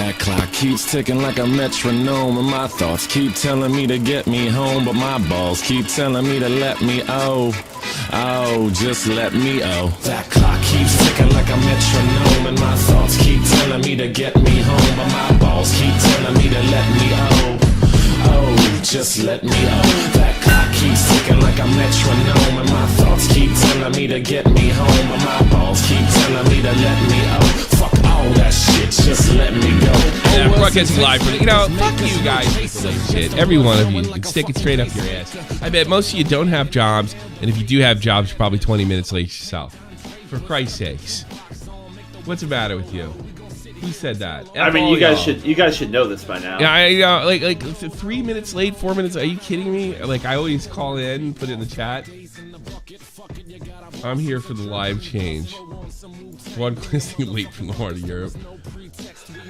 That clock keeps ticking like a metronome, and my thoughts keep telling me to get me home, but my balls keep telling me to let me just let me That clock keeps ticking like a metronome, and my thoughts keep telling me to get me home, but my balls keep telling me to let me just let me That clock keeps ticking like a metronome, and my thoughts keep telling me to get me home, but my balls keep telling me to let me Fuck all that shit, just let me go. Yeah, broadcasting live for fuck you guys. Shit, every one of you, stick it straight up your ass. I bet most of you don't have jobs, and if you do have jobs, you're probably 20 minutes late yourself. For Christ's sakes, what's the matter with you? Who said that? I mean, you guys should know this by now. Yeah, I like 3 minutes late, 4 minutes. Are you kidding me? Like I always call in, put it in the chat. I'm here for the live change. One listening late from the heart of Europe.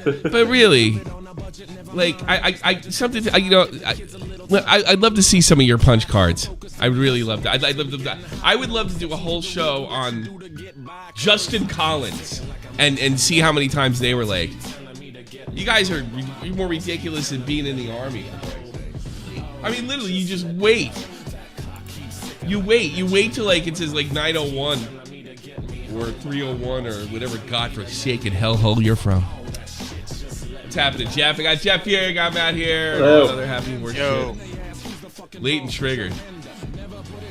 But really, like I'd love to see some of your punch cards. I would really love that. I would love to do a whole show on Justin Collins and see how many times they were late. You guys are more ridiculous than being in the army. I mean, literally, you just wait. You wait till like it says like 9:01 or 3:01 or whatever godforsaken hellhole you're from. What's happening, Jeff? I got Jeff here. I got Matt here. Hello. Another happy work. Late and triggered.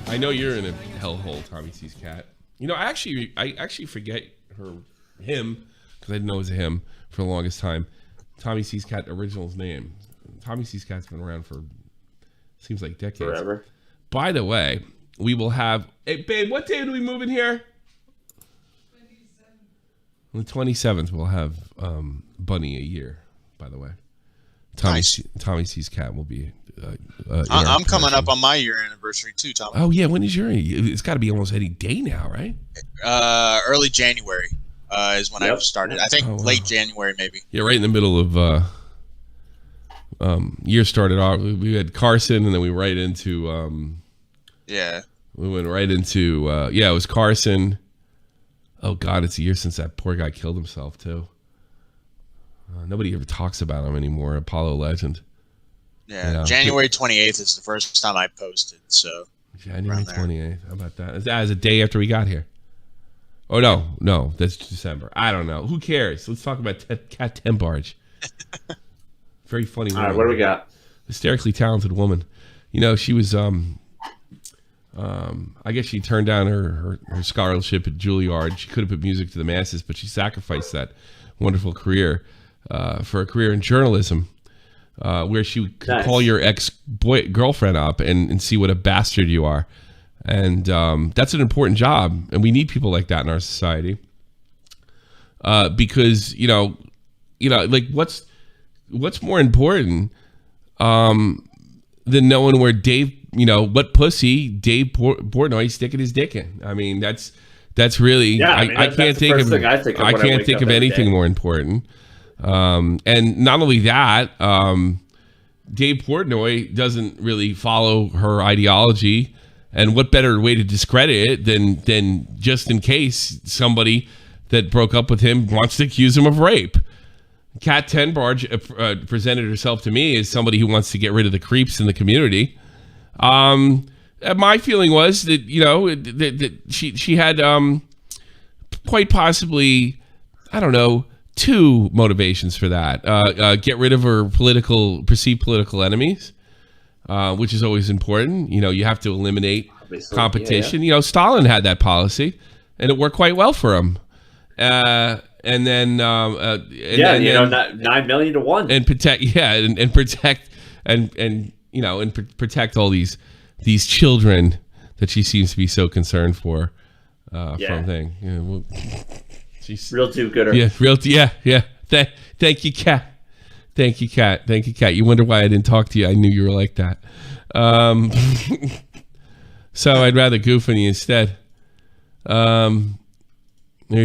I know you're in a hellhole, Tommy C's cat. You know, I actually forget him because I didn't know it was a him for the longest time. Tommy C's cat original's name. Tommy C's cat's been around for seems like decades. Forever. By the way, we will have. Hey, babe, what day do we move in here? On the 27th, we'll have Bunny a year. By the way, Tommy C's cat will be. I'm coming up on my year anniversary too, Tommy. Oh yeah, when is your? It's got to be almost any day now, right? Early January is when I started. I think late January maybe. Yeah, right in the middle of year started off. We had Carson, and then we right into we went right into it was Carson. Oh God, it's a year since that poor guy killed himself too. Nobody ever talks about him anymore. Apollo legend. Yeah, January 28th is the first time I posted. So January 28th. How about that? That was a day after we got here. Oh no, that's December. I don't know. Who cares? Let's talk about Cat Timbarge. Very funny woman. All right, what do we got? Hysterically talented woman. You know, she was I guess she turned down her scholarship at Juilliard. She could have put music to the masses, but she sacrificed that wonderful career for a career in journalism, where she could call your ex-girlfriend up and see what a bastard you are. And that's an important job, and we need people like that in our society. Because you know, like what's more important than knowing where what pussy Dave Portnoy's sticking his dick in? I mean, that's really I can't think of anything more important. And not only that, Dave Portnoy doesn't really follow her ideology. And what better way to discredit it than just in case somebody that broke up with him wants to accuse him of rape? Kat Tenbarge presented herself to me as somebody who wants to get rid of the creeps in the community. My feeling was that that she had quite possibly, I don't know, two motivations for that. Get rid of her perceived political enemies. Which is always important. You have to eliminate competition. Yeah. Stalin had that policy, and it worked quite well for him. And then 9 million to 1, and protect, and protect all these children that she seems to be so concerned for. From thing, she's real do-gooder. Yeah. Thank you, Kat. Thank you, Kat. You wonder why I didn't talk to you. I knew you were like that. So I'd rather goof on you instead. There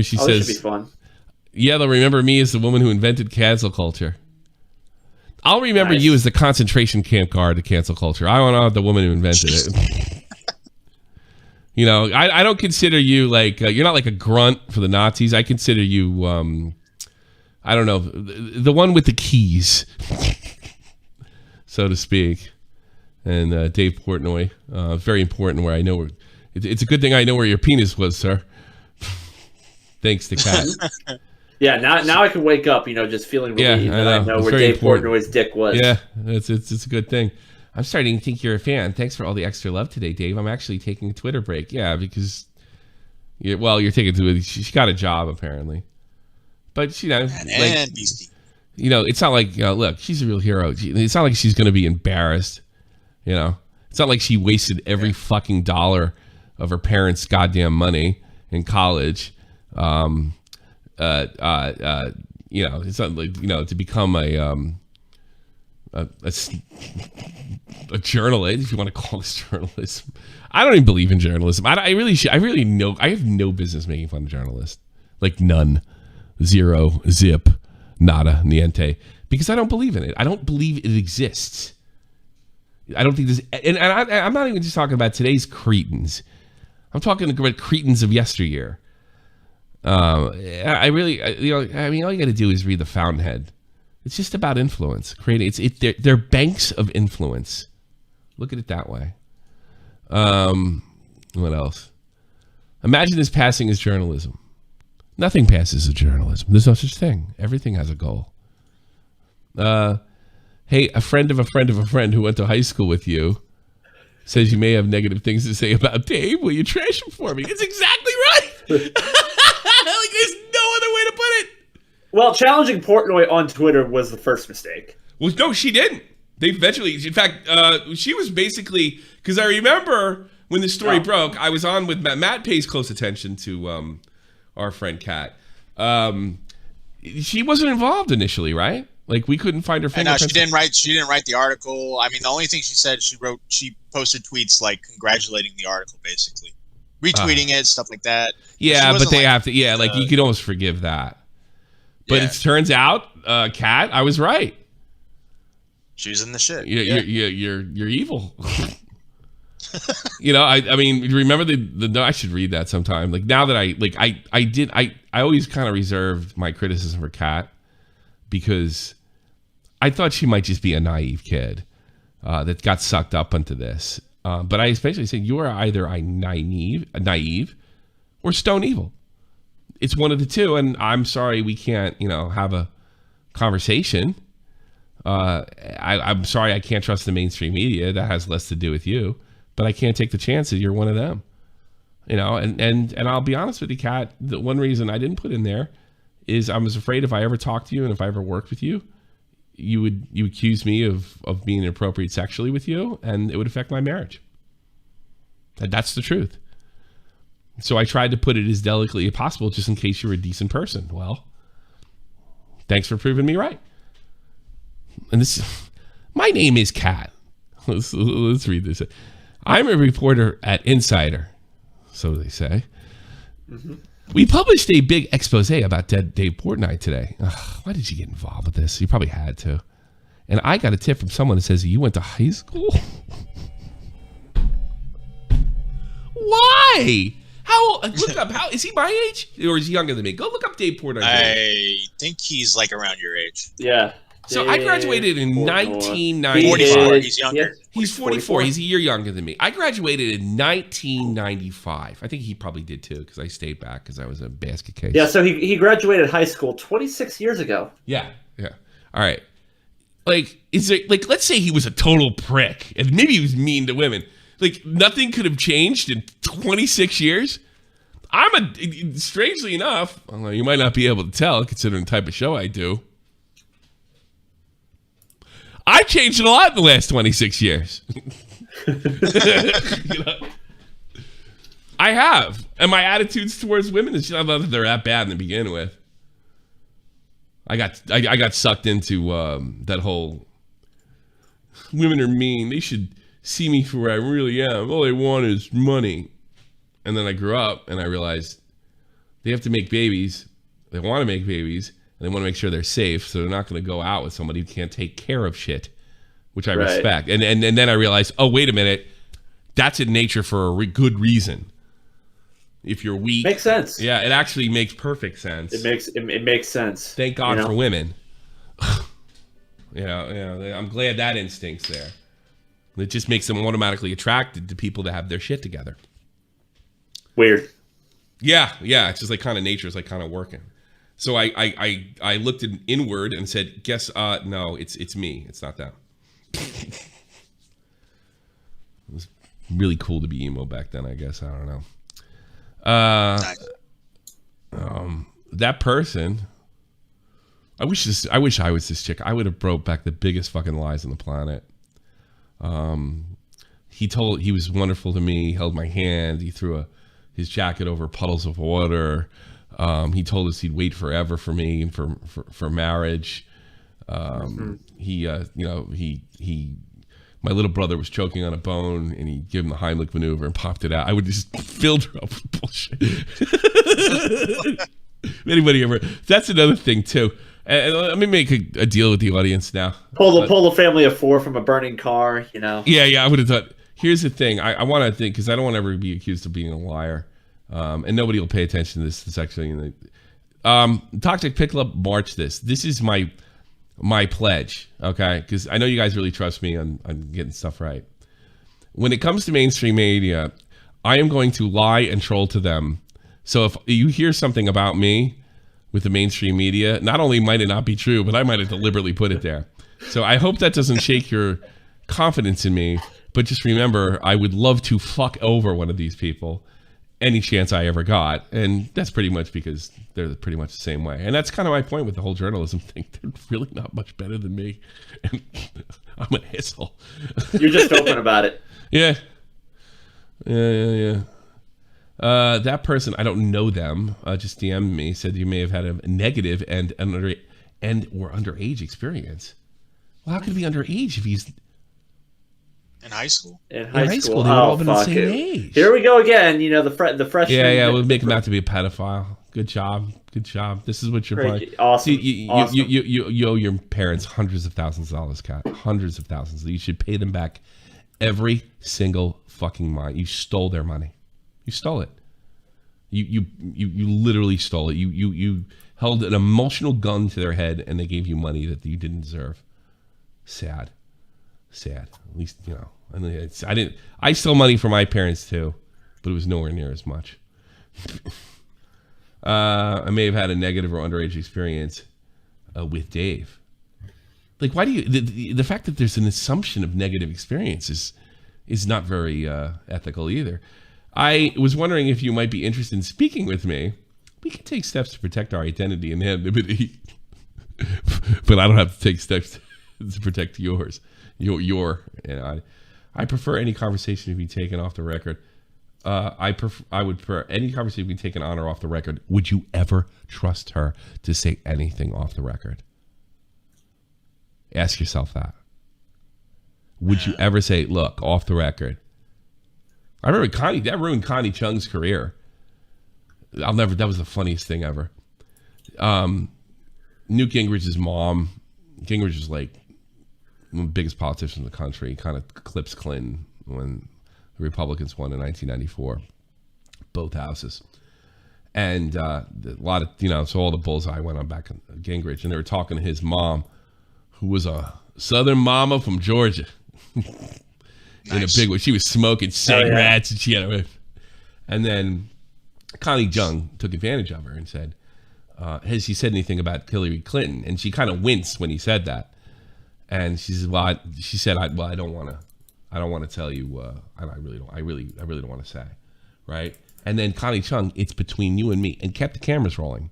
she says. This should be fun. Yeah, they'll remember me as the woman who invented cancel culture. I'll remember you as the concentration camp guard of cancel culture. I want to know the woman who invented it. I don't consider you like you're not like a grunt for the Nazis. I consider you I don't know, the one with the keys, so to speak. And Dave Portnoy, very important. Where I know where it's a good thing I know where your penis was, sir. Thanks to Kat. Yeah, now I can wake up, just feeling relieved that I know where Dave Portnoy's dick was. Yeah, it's a good thing. I'm starting to think you're a fan. Thanks for all the extra love today, Dave. I'm actually taking a Twitter break. Yeah, because you're taking to it. She got a job apparently, but it's not like look, she's a real hero. It's not like she's going to be embarrassed. It's not like she wasted every fucking dollar of her parents' goddamn money in college. It's not like to become a journalist, if you want to call this journalism. I don't even believe in journalism. I have no business making fun of journalists. Like none, zero, zip, nada, niente, because I don't believe in it. I don't believe it exists. I don't think this, and I'm not even just talking about today's cretins. I'm talking about cretins of yesteryear. All you got to do is read The Fountainhead. It's just about influence, creating. They're banks of influence. Look at it that way. What else? Imagine this passing as journalism. Nothing passes as journalism. There's no such thing. Everything has a goal. Hey, a friend of a friend of a friend who went to high school with you says you may have negative things to say about Dave. Will you trash him for me? It's exactly right. Like, there's no other way to put it. Well, challenging Portnoy on Twitter was the first mistake. Well, no, she didn't. They eventually, in fact, she was basically, because I remember when the story broke, I was on with Matt. Matt pays close attention to our friend Kat. She wasn't involved initially, right? Like we couldn't find her fingerprints. No, she didn't write the article. I mean, the only thing she said, she posted tweets like congratulating the article, basically retweeting it, stuff like that. Yeah, but they have to. Yeah, like you could almost forgive that. But it turns out, Kat, I was right. She's in the shit. You're evil. I mean, remember the I should read that sometime. Like now that I always kind of reserved my criticism for Kat because I thought she might just be a naive kid that got sucked up into this. But I especially said you are either a naive or stone evil. It's one of the two, and I'm sorry we can't, have a conversation. I'm sorry I can't trust the mainstream media. That has less to do with you, but I can't take the chances you're one of them. And I'll be honest with you, Kat. The one reason I didn't put in there is I was afraid if I ever talked to you and if I ever worked with you, you accuse me of being inappropriate sexually with you, and it would affect my marriage. That's the truth. So I tried to put it as delicately as possible, just in case you're a decent person. Well, thanks for proving me right. And my name is Kat. Let's read this. I'm a reporter at Insider, so they say. Mm-hmm. We published a big expose about dead Dave Portnoy today. Ugh, why did you get involved with this? You probably had to. And I got a tip from someone that says you went to high school. Why? Look up. How is he my age or is he younger than me? Go look up Dave Portnoy. I think he's like around your age. Yeah. So I graduated in 1995. 44. He's younger. He's 44. He's a year younger than me. I graduated in 1995. I think he probably did too because I stayed back because I was a basket case. Yeah, so he graduated high school 26 years ago. Yeah. All right. Like, is it like let's say he was a total prick and maybe he was mean to women. Like nothing could have changed in 26 years. Strangely enough, although you might not be able to tell considering the type of show I do. I changed a lot in the last 26 years. I have. And my attitudes towards women is not that they're that bad to begin with. I got sucked into that whole women are mean. They should see me for where I really am. All they want is money. And then I grew up and I realized they have to make babies. They want to make babies. And they want to make sure they're safe. So they're not going to go out with somebody who can't take care of shit, which I respect. And then I realized, oh, wait a minute. That's in nature for a good reason. if you're weak. Makes sense. Yeah, it actually makes perfect sense. It makes sense. Thank God for women. I'm glad that instinct's there. It just makes them automatically attracted to people that have their shit together. Weird. Yeah. It's just like kind of nature is like kind of working. So I looked inward and said, guess no, it's me. It's not them. It was really cool to be emo back then, I guess. I don't know. That person. I wish I was this chick. I would have broke back the biggest fucking lies on the planet. He was wonderful to me. He held my hand. He threw his jacket over puddles of water. He told us he'd wait forever for me and for marriage. My little brother was choking on a bone, and he gave him the Heimlich maneuver and popped it out. I would just filled her up with bullshit. Anybody ever? That's another thing too. And let me make a deal with the audience now. Pull a family of 4 from a burning car. Yeah. I would have thought. Here's the thing. I want to think because I don't want to ever be accused of being a liar, and nobody will pay attention to this actually. Toxic Pick Club March. This is my pledge, okay? Because I know you guys really trust me on getting stuff right. When it comes to mainstream media, I am going to lie and troll to them. So if you hear something about me with the mainstream media, not only might it not be true, but I might have deliberately put it there. So I hope that doesn't shake your confidence in me. But just remember, I would love to fuck over one of these people any chance I ever got. And that's pretty much because they're pretty much the same way. And that's kind of my point with the whole journalism thing. They're really not much better than me. And I'm an asshole. You're just open about it. Yeah. That person, I don't know them, just DM'd me, said you may have had a negative and or underage experience. Well, how could it be underage if he's... In high school. In high school, they would all been the same age. Here we go again. The freshman. Yeah, we'll make him out to be a pedophile. Good job. This is what you're playing. Awesome. See, awesome. You owe your parents hundreds of thousands of dollars, Kat. Hundreds of thousands. You should pay them back every single fucking month. You stole their money. You stole it. You literally stole it. You held an emotional gun to their head and they gave you money that you didn't deserve. Sad. At least, I stole money from my parents too, but it was nowhere near as much. I may have had a negative or underage experience with Dave. Like, why do you, the fact that there's an assumption of negative experiences is not very ethical either. I was wondering if you might be interested in speaking with me. We can take steps to protect our identity and anonymity, but I don't have to take steps to protect yours. I prefer any conversation to be taken off the record. I would prefer any conversation to be taken on or off the record. Would you ever trust her to say anything off the record? Ask yourself that. Would you ever say, look, off the record? I remember that ruined Connie Chung's career. That was the funniest thing ever. Newt Gingrich's mom, Gingrich was like one of the biggest politicians in the country. He kind of eclipsed Clinton when the Republicans won in 1994, both houses. And a lot of, so all the bullseye went on back on Gingrich, and they were talking to his mom, who was a Southern mama from Georgia. In a big way. She was smoking cigarettes, and she had and then Connie Chung took advantage of her and said, has he said anything about Hillary Clinton? And she kind of winced when he said that. And she said, I don't want to tell you, I really don't want to say, right? And then Connie Chung, it's between you and me, and kept the cameras rolling.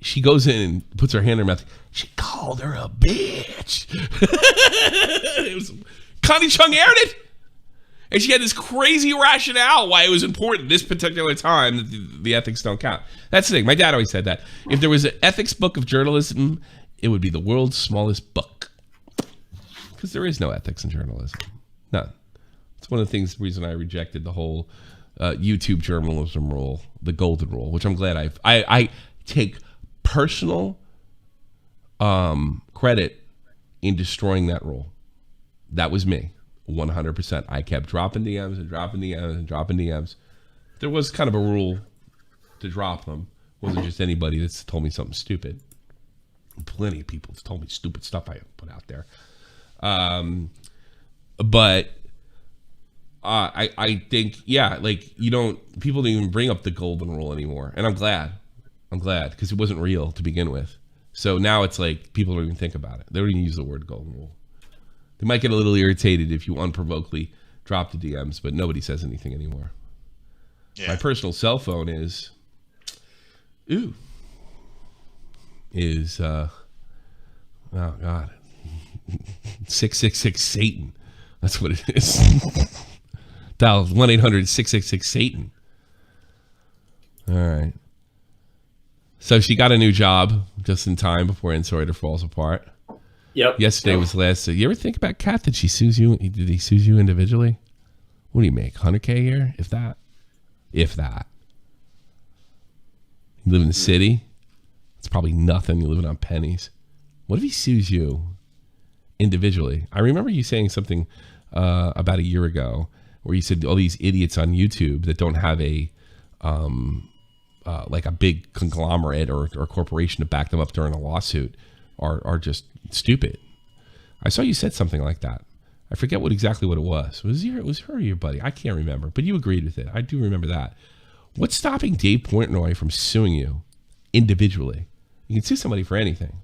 She goes in and puts her hand in her mouth. She called her a bitch. Connie Chung aired it. And she had this crazy rationale why it was important this particular time that the ethics don't count. That's the thing. My dad always said that. If there was an ethics book of journalism, it would be the world's smallest book. Because there is no ethics in journalism. None. It's one of the reason I rejected the whole YouTube journalism rule, the golden rule, which I'm glad I take personal credit in destroying that rule. That was me, 100%. I kept dropping DMs and dropping DMs and dropping DMs. there was kind of a rule to drop them. It wasn't just anybody that's told me something stupid. Plenty of people have told me stupid stuff I put out there. But I think, yeah, like people don't even bring up the golden rule anymore. And I'm glad because it wasn't real to begin with. So now it's like people don't even think about it. They don't even use the word golden rule. They might get a little irritated if you unprovokedly drop the DMs, but nobody says anything anymore. Yeah. My personal cell phone is oh God, 666 Satan. That's what it is. Dial 1-800-666-SATAN. All right. So she got a new job just in time before Insider falls apart. Yep. Yesterday was the last. You ever think about Kat? Did she sue you? Did he sue you individually? What do you make? 100K a year? If that. If that. You live in the city. It's probably nothing. You're living on pennies. What if he sues you individually? I remember you saying something about a year ago where you said all these idiots on YouTube that don't have a like a big conglomerate or corporation to back them up during a lawsuit are just stupid. I saw you said something like that. I forget exactly what it was. Was her or your buddy? I can't remember, but you agreed with it. I do remember that. What's stopping Dave Portnoy from suing you individually? You can sue somebody for anything.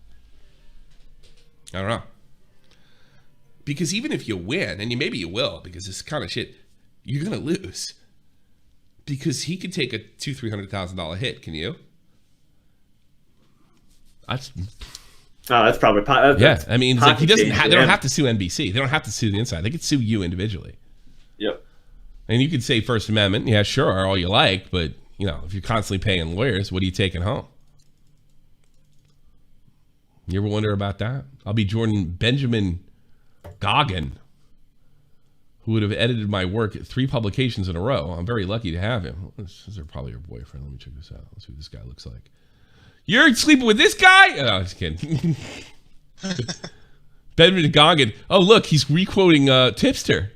I don't know. Because even if you win, and maybe you will, because this kind of shit, you're going to lose. Because he could take a $200,000-$300,000 hit. Can you? That's probably yeah. I mean, like he doesn't. They don't have to sue NBC. They don't have to sue the inside. They could sue you individually. Yep. And you could say First Amendment. Yeah, sure, all you like, but if you're constantly paying lawyers, what are you taking home? You ever wonder about that? I'll be Benjamin Goggin, who would have edited my work at 3 publications in a row. I'm very lucky to have him. This is probably your boyfriend. Let me check this out. Let's see what this guy looks like. You're sleeping with this guy? Oh, I'm just kidding. Benjamin Goggin. Oh, look, he's re-quoting Tipster.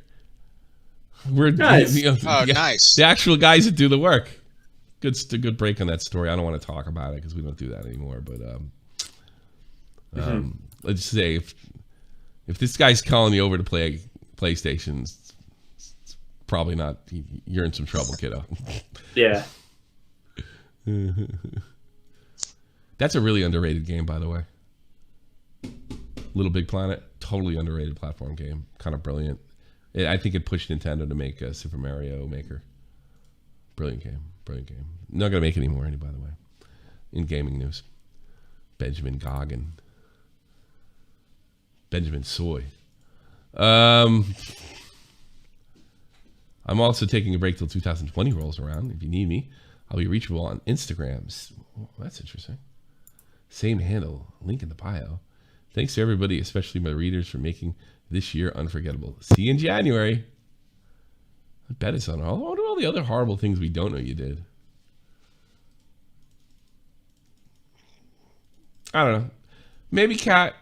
Nice. Nice. The actual guys that do the work. Good break on that story. I don't want to talk about it because we don't do that anymore. But let's just say if this guy's calling you over to play PlayStation, it's probably not. You're in some trouble, kiddo. Yeah. That's a really underrated game, by the way. Little Big Planet, totally underrated platform game. Kind of brilliant. I think it pushed Nintendo to make a Super Mario Maker. Brilliant game. Not going to make it anymore, by the way. In gaming news. Benjamin Goggin. Benjamin Soy. I'm also taking a break till 2020 rolls around. If you need me, I'll be reachable on Instagrams. Oh, that's interesting. Same handle, link in the bio. Thanks to everybody, especially my readers, for making this year unforgettable. See you in January. I bet it's on all the other horrible things we don't know you did. I don't know. Maybe Kat,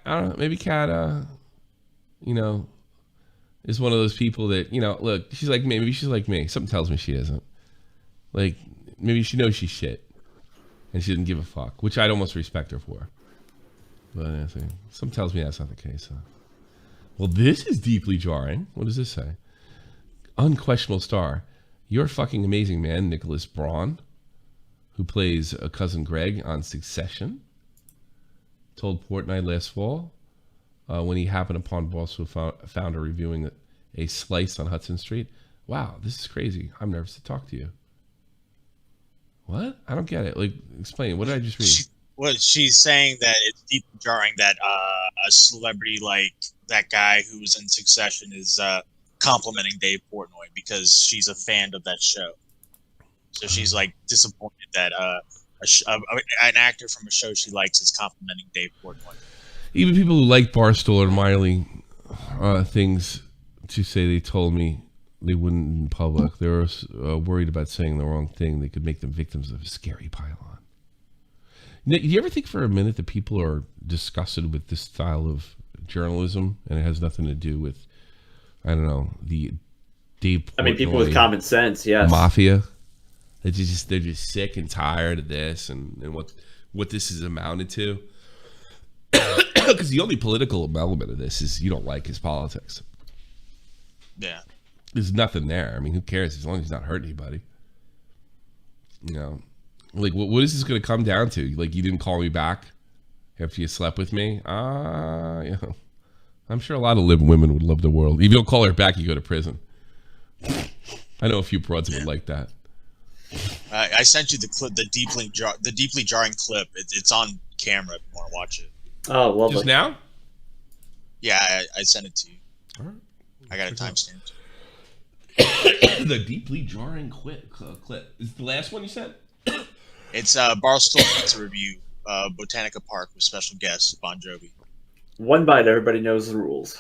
is one of those people that, look, she's like me. Maybe she's like me. Something tells me she isn't. Like, maybe she knows she's shit. And she didn't give a fuck, which I'd almost respect her for. But I think something tells me that's not the case. Well, this is deeply jarring. What does this say? Unquestionable star. You're fucking amazing, man. Nicholas Braun, who plays a cousin Greg on Succession, told Portnoy last fall when he happened upon Barstool founder reviewing a slice on Hudson Street. Wow, this is crazy. I'm nervous to talk to you. What? I don't get it. Like, explain. What did I just read? She's saying that it's deeply jarring that a celebrity like that guy who's in Succession is complimenting Dave Portnoy because she's a fan of that show. So she's like disappointed that an actor from a show she likes is complimenting Dave Portnoy. Even people who like Barstool are mildly things to say. They told me they wouldn't in public. They were worried about saying the wrong thing. They could make them victims of a scary pylon. Do you ever think for a minute that people are disgusted with this style of journalism and it has nothing to do with, I don't know, the Dave Portnoy people with common sense, yes. Mafia? They're just sick and tired of this and what this is amounted to. Because the only political element of this is you don't like his politics. Yeah. There's nothing there. I mean, who cares as long as he's not hurting anybody? You know, like what is this going to come down to? Like, you didn't call me back after you slept with me? You know, I'm sure a lot of living women would love the world. If you don't call her back, you go to prison. I know a few broads would like that. I sent you the clip, the deeply jarring clip. It's on camera if you want to watch it. Oh, well, just now? Yeah, I sent it to you. All right. I got a timestamp. The deeply jarring clip. Is the last one you sent? It's Barstool Pizza Review, Botanica Park with special guest Bon Jovi. One bite, everybody knows the rules.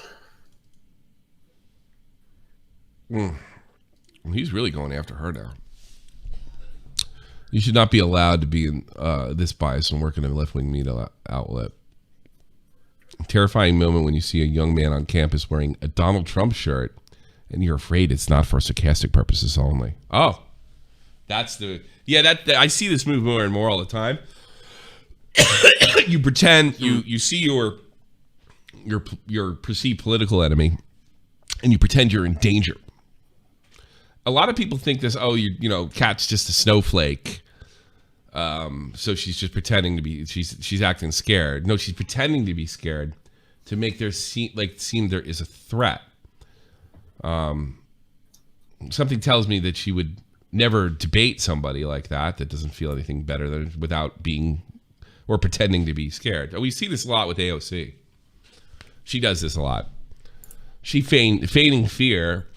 He's really going after her now. You should not be allowed to be in this bias and work in a left-wing media outlet. Terrifying moment when you see a young man on campus wearing a Donald Trump shirt and you're afraid it's not for sarcastic purposes only. Oh, that's the... Yeah, that I see this move more and more all the time. You pretend you see your perceived political enemy and you pretend you're in danger. A lot of people think this, you know, Kat's just a snowflake. So she's just pretending to be, she's acting scared. No, she's pretending to be scared to make there seem there is a threat. Something tells me that she would never debate somebody like that doesn't feel anything better than without being or pretending to be scared. We see this a lot with AOC. She does this a lot. She feigning fear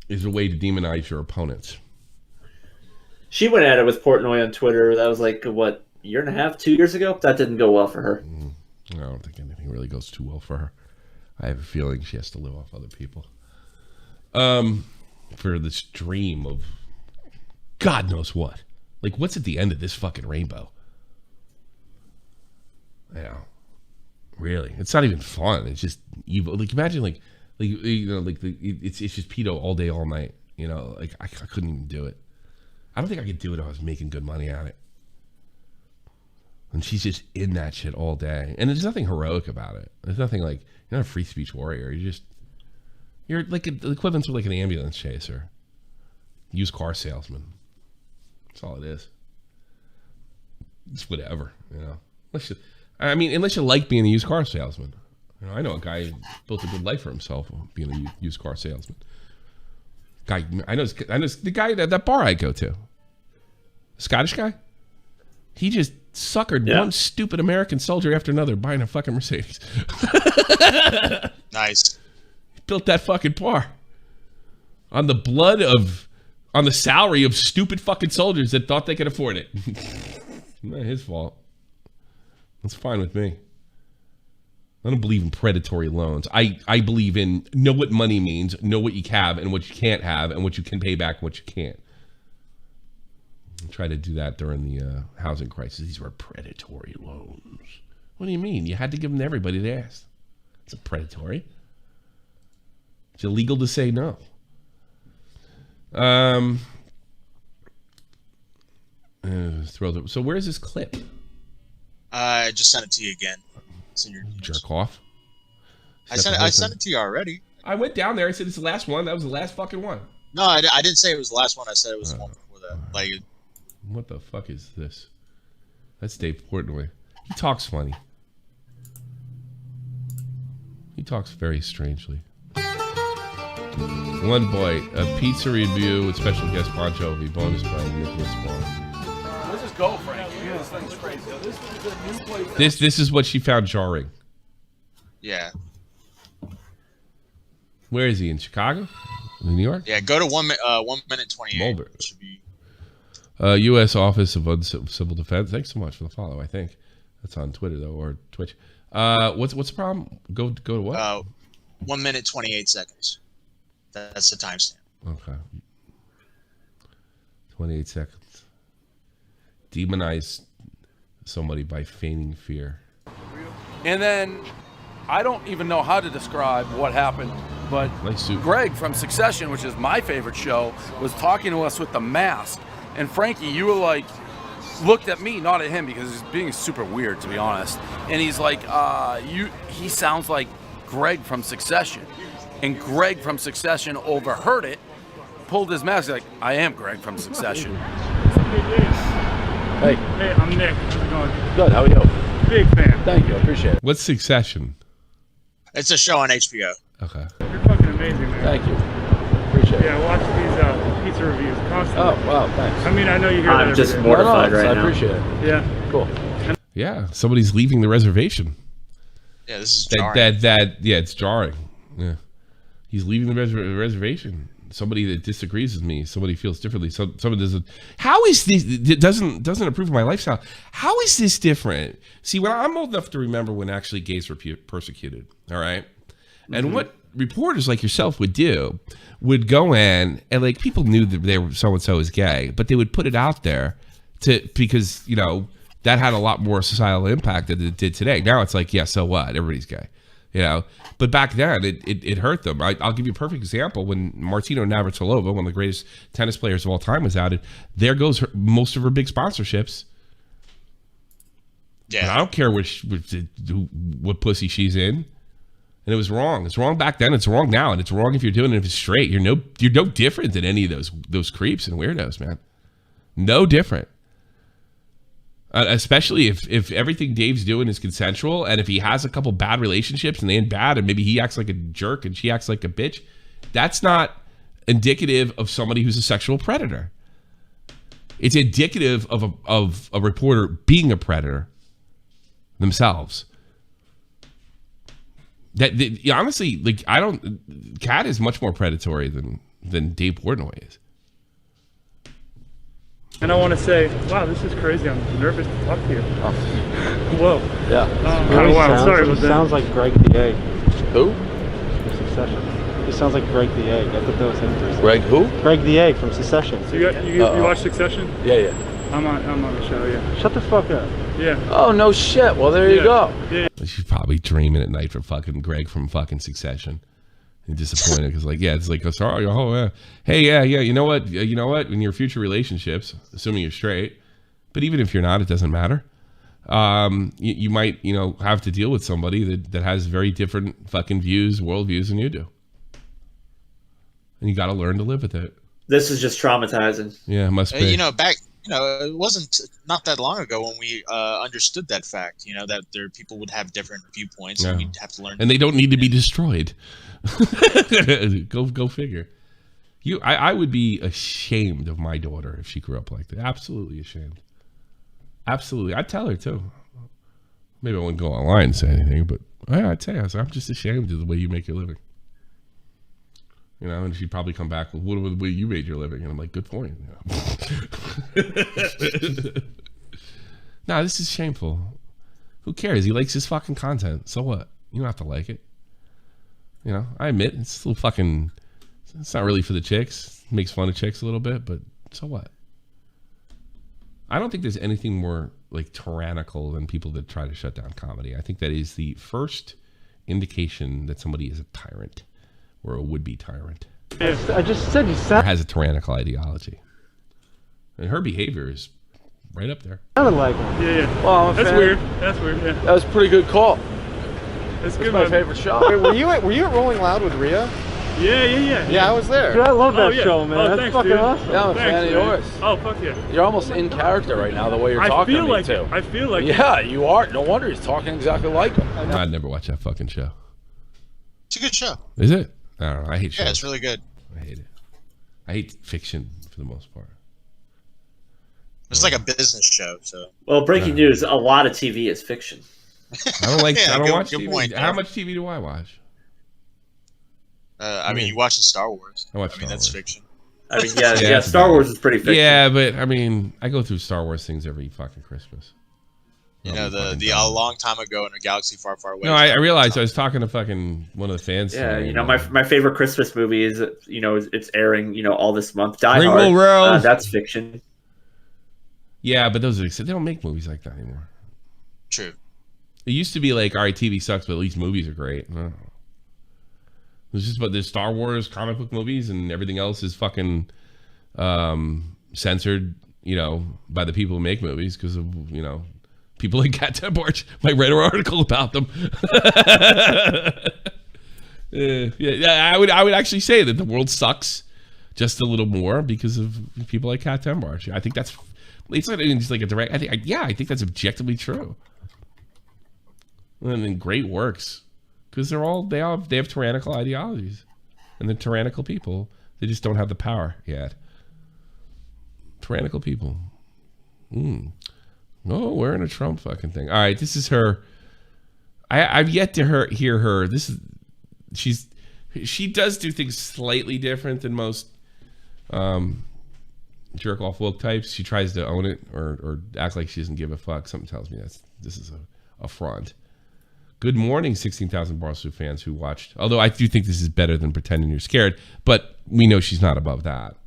is a way to demonize your opponents. She went at it with Portnoy on Twitter. That was like, what, a year and a half, 2 years ago? That didn't go well for her. I don't think anything really goes too well for her. I have a feeling she has to live off other people. For this dream of God knows what. Like, what's at the end of this fucking rainbow? Yeah. Really. It's not even fun. It's just evil. Like, imagine, you know, it's just pedo all day, all night. You know, like, I couldn't even do it. I don't think I could do it if I was making good money at it. And she's just in that shit all day. And there's nothing heroic about it. There's nothing like, you're not a free speech warrior. You're like the equivalent of like an ambulance chaser. Used car salesman. That's all it is. It's whatever, you know. Unless you like being a used car salesman. You know, I know a guy who built a good life for himself being a used car salesman. I know the guy at that bar I go to. Scottish guy. He just suckered one stupid American soldier after another buying a fucking Mercedes. Nice. He built that fucking bar on the salary of stupid fucking soldiers that thought they could afford it. Not his fault. That's fine with me. I don't believe in predatory loans. I believe in know what money means, know what you have and what you can't have, and what you can pay back and what you can't. I tried to do that during the housing crisis. These were predatory loans. What do you mean? You had to give them to everybody that asked. It's a predatory. It's illegal to say no. So where's this clip? I just sent it to you again. It's in your jerk off. I sent it to you already. I went down there. I said it's the last one. That was the last fucking one. No, I didn't say it was the last one. I said it was the one before that. Like, what the fuck is this? That's Dave Portnoy. He talks funny. He talks very strangely. One boy, a pizza review with special guest Bon Jovi, bonus by Nicholas Bond. Let's just go, Frank. This thing's crazy. This is a new place. This is what she found jarring. yeah. Where is he? In Chicago? In New York? Yeah, go to 1 minute 28. Mulberry. It should be... U.S. Office of Civil Defense. Thanks so much for the follow, I think. That's on Twitter, though, or Twitch. What's the problem? Go to what? 1 minute 28 seconds. That's the timestamp. Okay. 28 seconds. Demonize somebody by feigning fear. And then I don't even know how to describe what happened, but Nice suit. Greg from Succession, which is my favorite show, was talking to us with the mask. And Frankie, you were like, looked at me, not at him, because he's being super weird, to be honest. And he's like, he sounds like Greg from Succession. And Greg from Succession overheard it, pulled his mask, like, I am Greg from Succession. Hey. Hey, I'm Nick. How's it going? Good, how are you? Big fan. Thank you, I appreciate it. What's Succession? It's a show on HBO. Okay. You're fucking amazing, man. Thank you. Appreciate it. Yeah, I watch these pizza reviews constantly. Oh, wow, thanks. I mean, I know you hear that I'm every just day. mortified right I now. appreciate it. Yeah. Cool. Yeah, somebody's leaving the reservation. Yeah, this is jarring. Yeah, it's jarring. Yeah, he's leaving the reservation. Somebody that disagrees with me, somebody feels differently. Someone doesn't. How is this? Doesn't approve of my lifestyle. How is this different? See, when I'm old enough to remember when actually gays were persecuted. All right, and what reporters like yourself would do would go in and like people knew that they were so and so is gay, but they would put it out there because you know that had a lot more societal impact than it did today. Now it's like, yeah, so what? Everybody's gay. You know, but back then it hurt them. I'll give you a perfect example. When Martina Navratilova, one of the greatest tennis players of all time, was outed, there goes most of her big sponsorships. Yeah, And I don't care what pussy she's in, and it was wrong. It's wrong back then. It's wrong now, and it's wrong if you're doing it if it's straight. You're no different than any of those creeps and weirdos, man. No different. Especially if everything Dave's doing is consensual, and if he has a couple bad relationships and they end bad, and maybe he acts like a jerk and she acts like a bitch, that's not indicative of somebody who's a sexual predator. It's indicative of a reporter being a predator themselves. Honestly, like Kat is much more predatory than Dave Portnoy is. And I want to say, wow, this is crazy. I'm nervous to talk to you. Oh. Whoa. Yeah. Oh, wow. Sorry about that. Sounds like Greg the Egg. Who? From Succession. He sounds like Greg the Egg. I thought that was interesting. Greg who? Greg the Egg from Succession. So you watch Succession? Yeah. I'm on the show, yeah. Shut the fuck up. Yeah. Oh, no shit. Well, there you go. Yeah. She's probably dreaming at night for fucking Greg from fucking Succession. And disappointed because, like, yeah, it's like, oh, sorry, oh, yeah. Hey, yeah, you know what? In your future relationships, assuming you're straight, but even if you're not, it doesn't matter. You might, have to deal with somebody that has very different fucking worldviews than you do. And you got to learn to live with it. This is just traumatizing. Yeah, it must be. It wasn't not that long ago when we understood that fact, that people would have different viewpoints and we'd have to learn. And they don't need to be destroyed. Go figure. I would be ashamed of my daughter if she grew up like that. Absolutely ashamed. Absolutely. I'd tell her too. Maybe I wouldn't go online and say anything, but I'd tell her, I'm just ashamed of the way you make your living. And she'd probably come back with, what the way you made your living? And I'm like, good point. No, this is shameful. Who cares? He likes his fucking content. So what? You don't have to like it. I admit it's a little fucking. It's not really for the chicks. It makes fun of chicks a little bit, but so what? I don't think there's anything more like tyrannical than people that try to shut down comedy. I think that is the first indication that somebody is a tyrant or a would-be tyrant. I just said you Or has a tyrannical ideology, and her behavior is right up there. sounded like him. Yeah. Well, I'm a That's fan. weird. That's weird, yeah. That was a pretty good call. That's It's good, my man. favorite show. Wait, were you at Rolling Loud with Rhea? Yeah. Yeah, I was there. Dude, I love that yeah. show, man. Oh, That's thanks, fucking dude. awesome. Yeah, I'm a Thanks, fan of man. yours. Oh, fuck yeah. You're almost in character right now, the way you're talking to me, like too. I feel like Yeah, you are. No wonder he's talking exactly like him. I'd never watch that fucking show. It's a good show. Is it? I don't know. I hate shows. Yeah, it's really good. I hate it. I hate fiction for the most part. It's like a business show, so. Well, breaking news: a lot of TV is fiction. I don't like. Yeah, I don't good- watch good TV. point, How Dave. much TV do I watch? I mean, you watch the Star Wars. I watch Star that's Wars. fiction. I mean, Yeah, yeah, it's Star about Wars is pretty fiction. Yeah, but I mean, I go through Star Wars things every fucking Christmas. A long time ago in a galaxy far, far away. No, I realized I was talking to fucking one of the fans. Yeah, today, my favorite Christmas movie is it's airing all this month. Die Ringo Hard. Rose. That's fiction. Yeah, but they don't make movies like that anymore. True. It used to be like, all right, TV sucks, but at least movies are great. It's just about there's Star Wars comic book movies and everything else is fucking censored, by the people who make movies because of, people like Tenbarge might write an article about them. I would actually say that the world sucks just a little more because of people like Tenbarge. I think it's not even just like a direct. I think that's objectively true. And then great works because they have tyrannical ideologies, and they're tyrannical people. They just don't have the power yet. Tyrannical people. Oh, we're in a Trump fucking thing. All right, this is her. I've yet to hear her. She does do things slightly different than most jerk off woke types. She tries to own it or act like she doesn't give a fuck. Something tells me this is a front. Good morning, 16,000 Barstool fans who watched. Although I do think this is better than pretending you're scared, but we know she's not above that.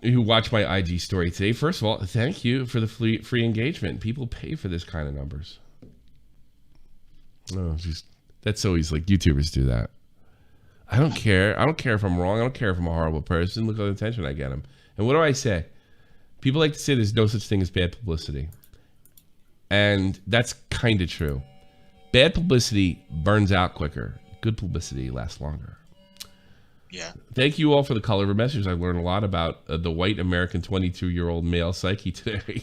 Who watched my IG story today. First of all, thank you for the free engagement. People pay for this kind of numbers. Oh, that's always like YouTubers do that. I don't care. I don't care if I'm wrong. I don't care if I'm a horrible person. Look at the attention I get them. And what do I say? People like to say there's no such thing as bad publicity. And that's kind of true. Bad publicity burns out quicker. Good publicity lasts longer. Yeah. Thank you all for the color of messages. I learned a lot about the white American 22-year-old male psyche today.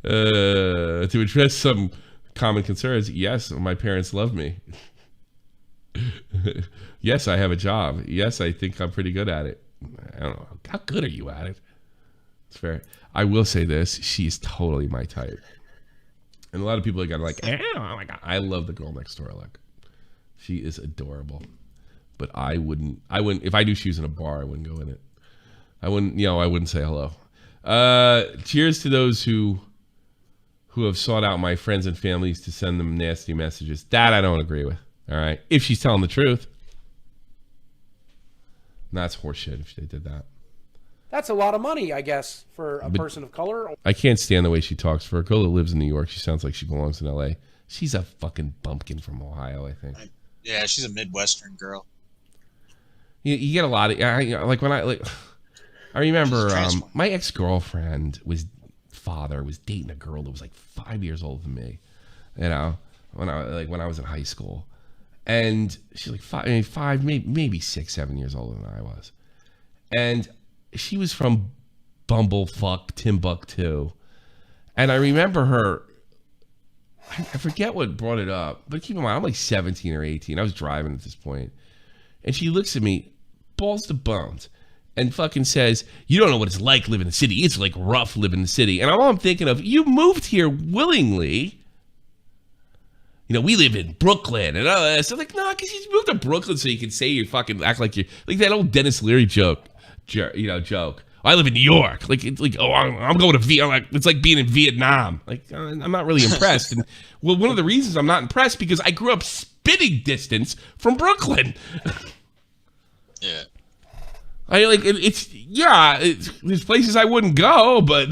To address some common concerns, yes, my parents love me. Yes, I have a job. Yes, I think I'm pretty good at it. I don't know. How good are you at it? It's fair. I will say this. She's totally my type. And a lot of people are kind of like, oh my God. I love the girl next door. Like, she is adorable. But I wouldn't, if I knew she was in a bar, I wouldn't go in it. I wouldn't say hello. Cheers to those who have sought out my friends and families to send them nasty messages. That I don't agree with. All right. If she's telling the truth. That's horseshit if they did that. That's a lot of money, I guess, for a person of color. I can't stand the way she talks. For a girl that lives in New York, she sounds like she belongs in L.A. She's a fucking bumpkin from Ohio, I think. Yeah, she's a Midwestern girl. You get a lot of... I remember my ex-girlfriend's father was dating a girl that was like 5 years older than me, when I was in high school. And she's like five, maybe 6, 7 years older than I was. And she was from bumblefuck Timbuktu. And I remember her, I forget what brought it up, but keep in mind, I'm like 17 or 18. I was driving at this point. And she looks at me, balls to bones, and fucking says, you don't know what it's like living in the city. It's like rough living in the city. And all I'm thinking of, you moved here willingly. We live in Brooklyn. And so I'm like, no, because you moved to Brooklyn so you can say you fucking act like you're, like that old Dennis Leary joke. I live in New York. I'm going to Vietnam. It's like being in Vietnam. I'm not really impressed. And well, one of the reasons I'm not impressed because I grew up spitting distance from Brooklyn. Yeah. There's places I wouldn't go, but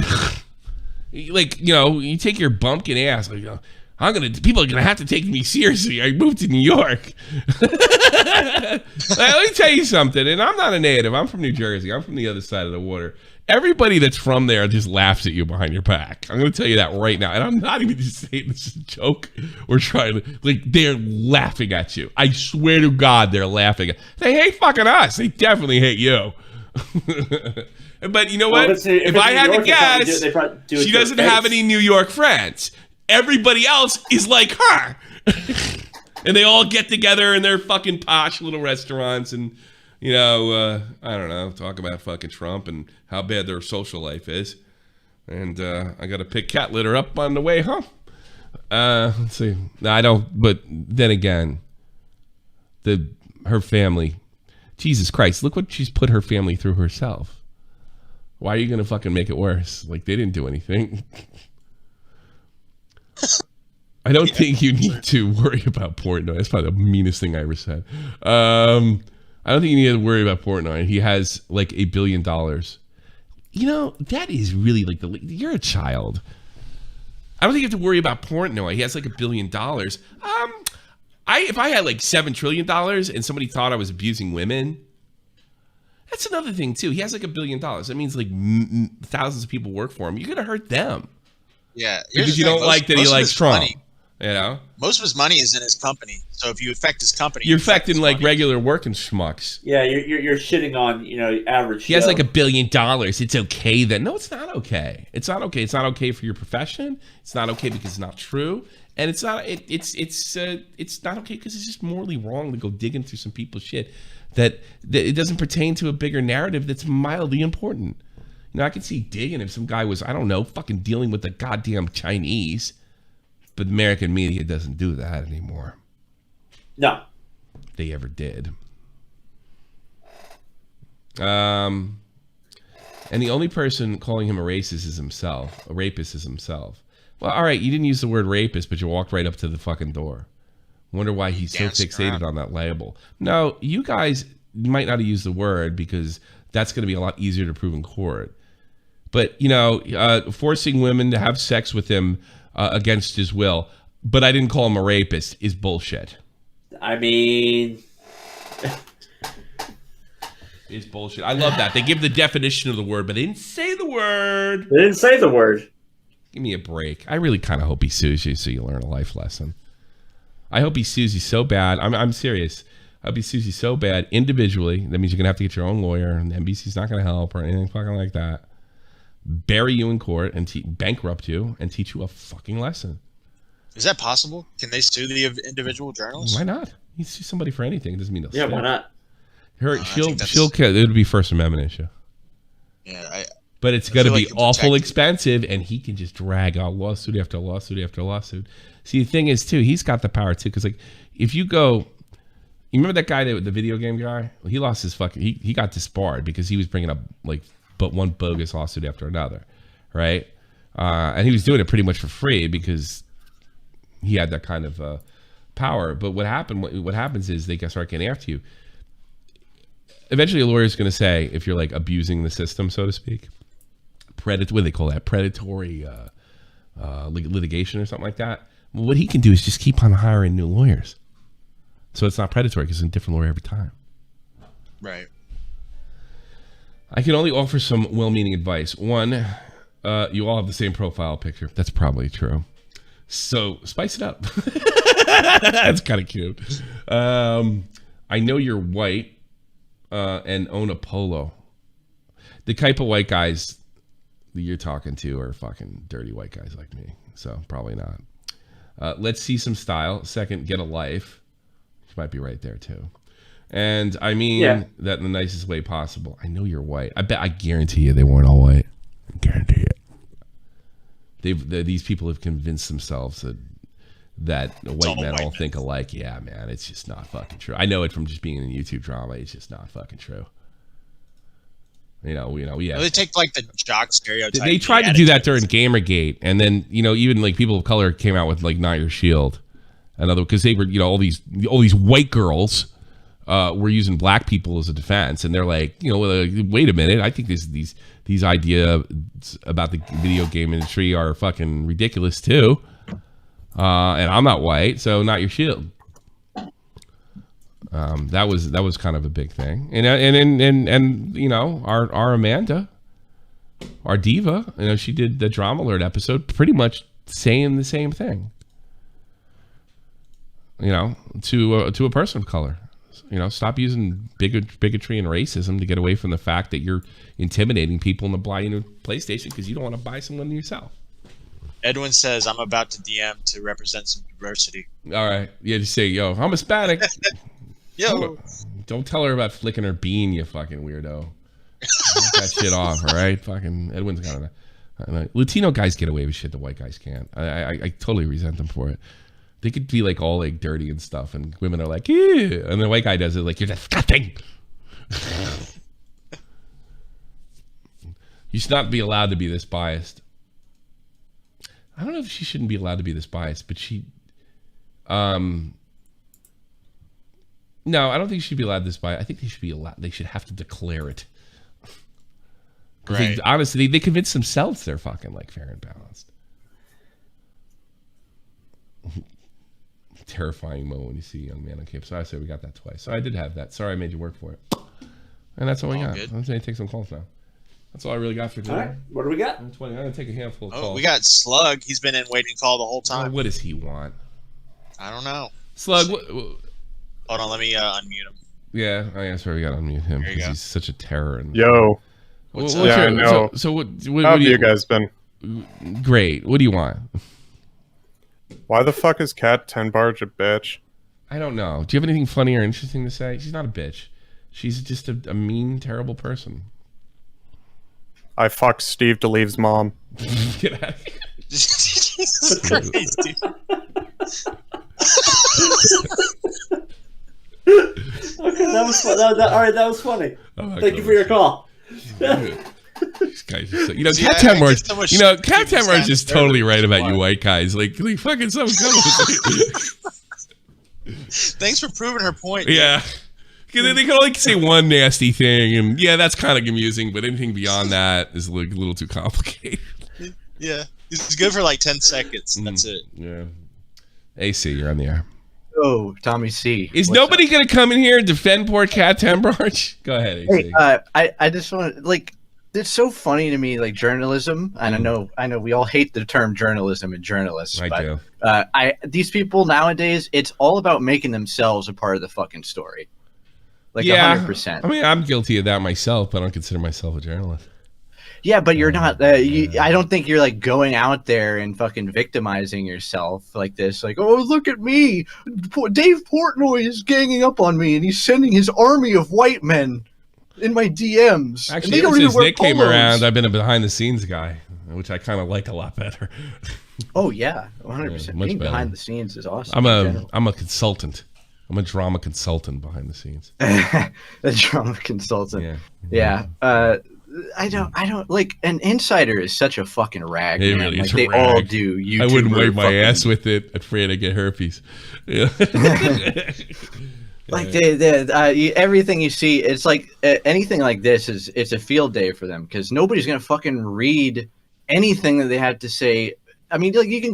you take your bumpkin ass. People are gonna have to take me seriously. I moved to New York. Let me tell you something, and I'm not a native. I'm from New Jersey. I'm from the other side of the water. Everybody that's from there just laughs at you behind your back. I'm gonna tell you that right now, and I'm not even just saying this is a joke. We're trying to they're laughing at you. I swear to God, they're laughing. They hate fucking us. They definitely hate you. But you know what? If I had to guess, she doesn't have any New York friends. Everybody else is like her. And they all get together in their fucking posh little restaurants and, I don't know, talk about fucking Trump and how bad their social life is. And I got to pick cat litter up on the way home. Let's see. No, I don't, but then again, her family, Jesus Christ, look what she's put her family through herself. Why are you going to fucking make it worse? They didn't do anything. I don't think you need to worry about Portnoy. That's probably the meanest thing I ever said. I don't think you need to worry about Portnoy. He has $1 billion. That is really you're a child. I don't think you have to worry about Portnoy. He has $1 billion. if I had like $7 trillion and somebody thought I was abusing women, that's another thing too. He has like $1 billion. That means like thousands of people work for him. You're gonna hurt them. Yeah, because you don't like that he likes Trump. You know, most of his money is in his company. So if you affect his company, you're affecting like regular working schmucks. Yeah, you're shitting on average. He has like $1 billion. It's okay then. No, it's not okay. It's not okay. It's not okay for your profession. It's not okay because it's not true, and it's not. It's not okay because it's just morally wrong to go digging through some people's shit that it doesn't pertain to a bigger narrative that's mildly important. I could see digging if some guy was, I don't know, fucking dealing with the goddamn Chinese. But American media doesn't do that anymore. No. If they ever did. And the only person calling him a racist is himself. A rapist is himself. Well, all right, you didn't use the word rapist, but you walked right up to the fucking door. Wonder why he's so fixated on that label. No, you guys might not have used the word because that's going to be a lot easier to prove in court. But, forcing women to have sex with him against his will, but I didn't call him a rapist, is bullshit. I mean... It's bullshit. I love that. They give the definition of the word, but they didn't say the word. They didn't say the word. Give me a break. I really kind of hope he sues you so you learn a life lesson. I hope he sues you so bad. I'm serious. I hope he sues you so bad individually. That means you're going to have to get your own lawyer, and NBC's not going to help or anything fucking like that. Bury you in court and bankrupt you and teach you a fucking lesson. Is that possible? Can they sue the individual journalist? Why not? You sue somebody for anything. It doesn't mean they'll why not? She'll kill. It would be First Amendment issue. Yeah, but it's going to be awful expensive, and he can just drag out lawsuit after lawsuit after lawsuit. See, the thing is, too, he's got the power, too, because, like, if you go... You remember that guy, the video game guy? Well, he lost his fucking... He got disbarred because he was bringing up, like, but one bogus lawsuit after another, right? And he was doing it pretty much for free because he had that kind of power. But what happens is they start getting after you. Eventually, a lawyer is going to say, if you're like abusing the system, so to speak, what do they call that? Predatory litigation or something like that. Well, what he can do is just keep on hiring new lawyers. So it's not predatory because it's a different lawyer every time. Right. I can only offer some well-meaning advice. One, you all have the same profile picture. That's probably true. So spice it up. That's kind of cute. I know you're white and own a polo. The type of white guys that you're talking to are fucking dirty white guys like me. So probably not. Let's see some style. Second, get a life. Which might be right there too. And I mean that in the nicest way possible. I know you're white. I guarantee you they weren't all white. I guarantee it. These people have convinced themselves that white men all think alike. Yeah, man, it's just not fucking true. I know it from just being in YouTube drama. It's just not fucking true. Yeah. They take like the jock stereotype. They tried to do that during Gamergate, and then even like people of color came out with like Not Your Shield, another because they were all these white girls. We're using black people as a defense, and they're like, wait a minute. I think these ideas about the video game industry are fucking ridiculous too. And I'm not white, so Not Your Shield. That was kind of a big thing, and our Amanda, our diva, she did the Drama Alert episode, pretty much saying the same thing. To a person of color. Stop using bigotry and racism to get away from the fact that you're intimidating people into buying a PlayStation because you don't want to buy someone yourself. Edwin says, I'm about to DM to represent some diversity. All right. Yeah, just say, yo, I'm Hispanic. Yo. Don't tell her about flicking her bean, you fucking weirdo. Knock that shit off, all right? Fucking Edwin's kind of... Latino guys get away with shit that white guys can't. I totally resent them for it. They could be like all like dirty and stuff, and women are like, ew. And the white guy does it like, you're disgusting. You should not be allowed to be this biased. I don't know if she shouldn't be allowed to be this biased, but she, no, I don't think she should be allowed this biased. I think they should be allowed. They should have to declare it. Right. Honestly, they convince themselves they're fucking like fair and balanced. terrifying moment when you see a young man on campus. So I say we got that twice. So I did have that. Sorry I made you work for it. And that's all we got. Good. I'm going to take some calls now. That's all I really got for today. All right, what do we got? I'm going to take a handful of calls. We got Slug. He's been in waiting call the whole time. What does he want? I don't know. Slug, Hold on, let me unmute him. yeah, I guess we got to unmute him because he's such a terror. And, Yo. I know. So what How have you guys been? Great. What do you want? Why the fuck is Cat Tenbarge a bitch? I don't know. Do you have anything funny or interesting to say? She's not a bitch. She's just a mean, terrible person. I fucked Steve DeLeve's mom. Get out of here. Jesus Christ, dude. Okay, that was fun. All right, that was funny. Thank you for your call. These guys are so, Cat I get Tenbarge. so much Cat Tenbarge is totally right about you white guys. Like fucking something coming. Thanks for proving her point. Yeah. They can only say one nasty thing, and yeah, that's kind of amusing, but anything beyond that is like a little too complicated. Yeah. It's good for like 10 seconds. That's it. Yeah. AC, you're on the air. Oh, Tommy C. Is nobody going to come in here and defend poor Cat Tenbarge? Go ahead, AC. Hey, I just want to, like, it's so funny to me, like, journalism, and I know we all hate the term journalism and journalists. I do. These people nowadays, it's all about making themselves a part of the fucking story. Like, yeah, 100%. I mean, I'm guilty of that myself, but I don't consider myself a journalist. Yeah, but you're not. I don't think you're like going out there and fucking victimizing yourself like this. Like, oh, look at me, Dave Portnoy is ganging up on me, and he's sending his army of white men in my DMs. Actually, ever since Nick came around, I've been a behind-the-scenes guy, which I kind of like a lot better. Oh yeah, 100%. Being better. behind the scenes is awesome. I'm a consultant. I'm a drama consultant behind the scenes. The drama consultant. Yeah. I don't like an insider is such a fucking rag. It man. really is like, a they rag. all do. YouTuber I wouldn't wipe my fucking... ass with it. Afraid I get herpes. Yeah. Like everything you see, it's like anything like this it's a field day for them because nobody's gonna fucking read anything that they have to say. I mean, like you can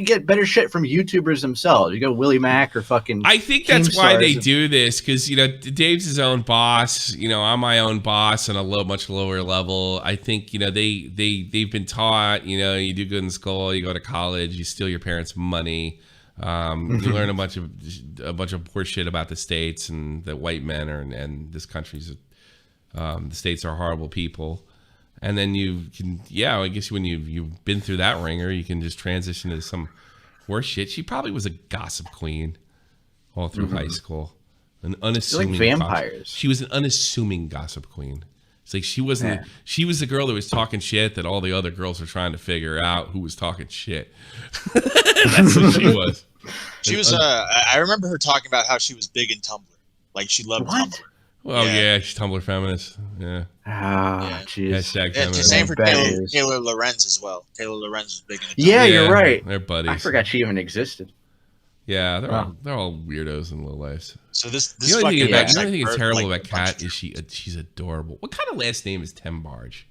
get better shit from YouTubers themselves. You go Willie Mack or fucking. I think that's why they do this because Dave's his own boss. I'm my own boss on a much lower level. I think they've been taught. You do good in school, you go to college, you steal your parents' money. You learn a bunch of poor shit about the states and that white men and this country's the states are horrible people. And then you can, I guess when you've been through that ringer, you can just transition to some worse shit. She probably was a gossip queen all through high school. An unassuming like vampires. She was an unassuming gossip queen. It's like she wasn't. Yeah. She was the girl that was talking shit that all the other girls were trying to figure out who was talking shit. That's what she was. She was. I remember her talking about how she was big in Tumblr. Like she loved Tumblr. Well, yeah, she's Tumblr feminist. Yeah. Ah, jeez. Yeah, same for Taylor Lorenz as well. Taylor Lorenz was big in Tumblr. Yeah, you're right. They're buddies. I forgot she even existed. Yeah, they're all weirdos in low lives. So this the only thing that's terrible about Kat is she's adorable. What kind of last name is Timbarge?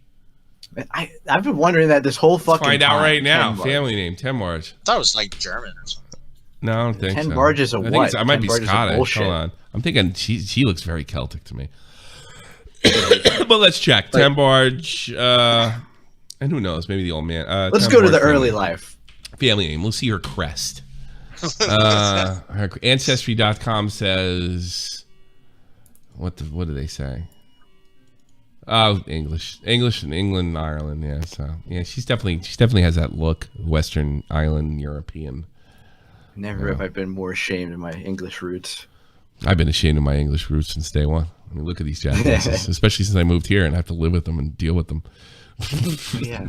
I've been wondering that this whole fucking Find out time. right now. Timbarge. Family name Timbarge. I thought it was like German or something. No, I don't think so. Timbarge is a what? I might be Timbarge Scottish. Hold on. I'm thinking she looks very Celtic to me. But let's check. Timbarge, and who knows? Maybe the old man. Let's go to the early life. Family name. We'll see her crest. Her Ancestry.com says, what do they say? Oh, English in England and Ireland. Yeah, so yeah, she definitely has that look, Western Island European. Never have I been more ashamed of my English roots. I've been ashamed of my English roots since day one. I mean, look at these jackasses, especially since I moved here and I have to live with them and deal with them. Yeah,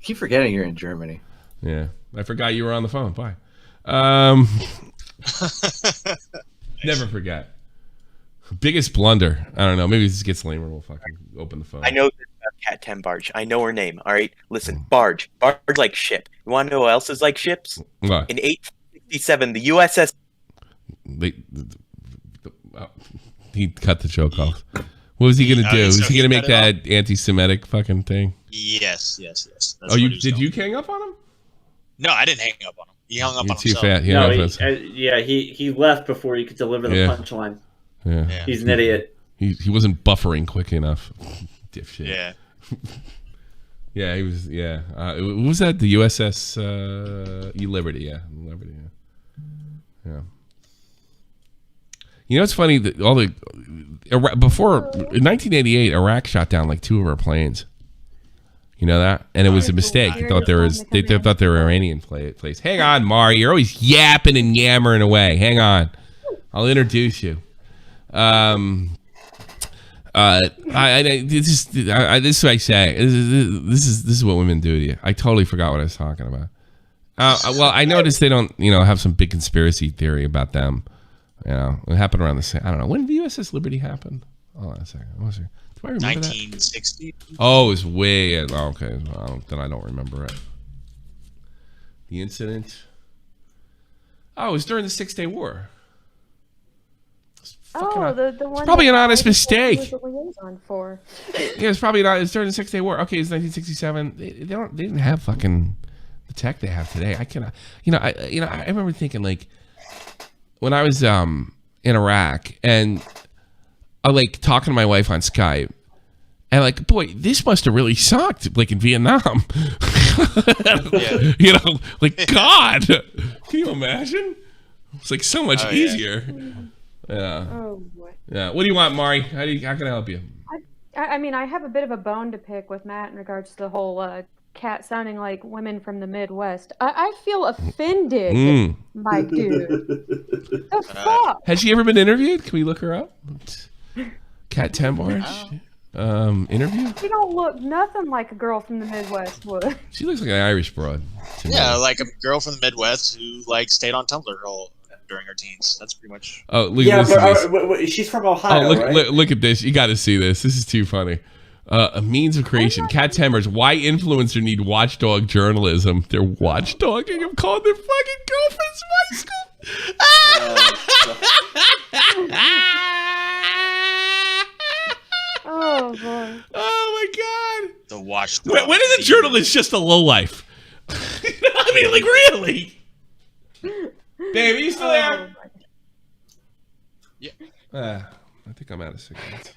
keep forgetting you're in Germany. Yeah, I forgot you were on the phone. Bye. Never forget. Biggest blunder. I don't know. Maybe this gets lamer. We'll fucking open the phone. I know Cat Tenbarge. I know her name. All right. Listen, Barge like ship. You want to know who else is like ships? What? In 1867, the USS. He cut the joke off. What was he gonna do? Was he gonna make that anti-Semitic fucking thing? Yes. Oh, did you hang up on him? No, I didn't hang up on him. He hung up You're on too himself. fat. No, Yeah, he left before you could deliver the Yeah. punchline. yeah. He's an idiot. He wasn't buffering quick enough. Dipshit. Yeah. Yeah, he was. Yeah, what was that? The USS Liberty. Yeah, Liberty. Yeah. You know, it's funny that before in 1988, Iraq shot down like 2 of our planes. You know that, and it was a mistake. They thought they thought they were Iranian planes. Hang on, Mari, you're always yapping and yammering away. Hang on, I'll introduce you. This is what I say. This is what women do to you. I totally forgot what I was talking about. Well, I noticed they don't, have some big conspiracy theory about them. It happened around the same. I don't know. When did the USS Liberty happen? Hold on a second. Do I remember 1960. that? Oh, it was way. Okay, well, then I don't remember it. The incident. Oh, it was during the 6-Day War. The one. It's probably an honest Was mistake. the liaison for. Yeah, it's probably not. It's during the 6-Day War. Okay, it's 1967. They didn't have fucking the tech they have today. I cannot. I remember thinking like when I was in Iraq and I like talking to my wife on Skype. And like, boy, this must have really sucked, like in Vietnam. Like God, can you imagine? It's like so much easier. Yeah. Oh boy. Yeah. What do you want, Mari? How can I help you? I mean, I have a bit of a bone to pick with Matt in regards to the whole cat sounding like women from the Midwest. I feel offended, my dude. The fuck? Has she ever been interviewed? Can we look her up? Cat Timbarge? Interview? She don't look nothing like a girl from the Midwest would. She looks like an Irish broad. Yeah, like a girl from the Midwest who like stayed on Tumblr during her teens. That's pretty much. Oh, look, Yeah, but she's from Ohio, right? Look at this. You got to see this. This is too funny. A means of creation. Cat Timbarge. Why influencers need watchdog journalism? They're watchdogging. I'm calling their fucking girlfriends my school. Oh boy. Oh my God. The watchdog. When is a journalist just a lowlife? I mean, like really? Babe, are you still there? Yeah. I think I'm out of cigarettes.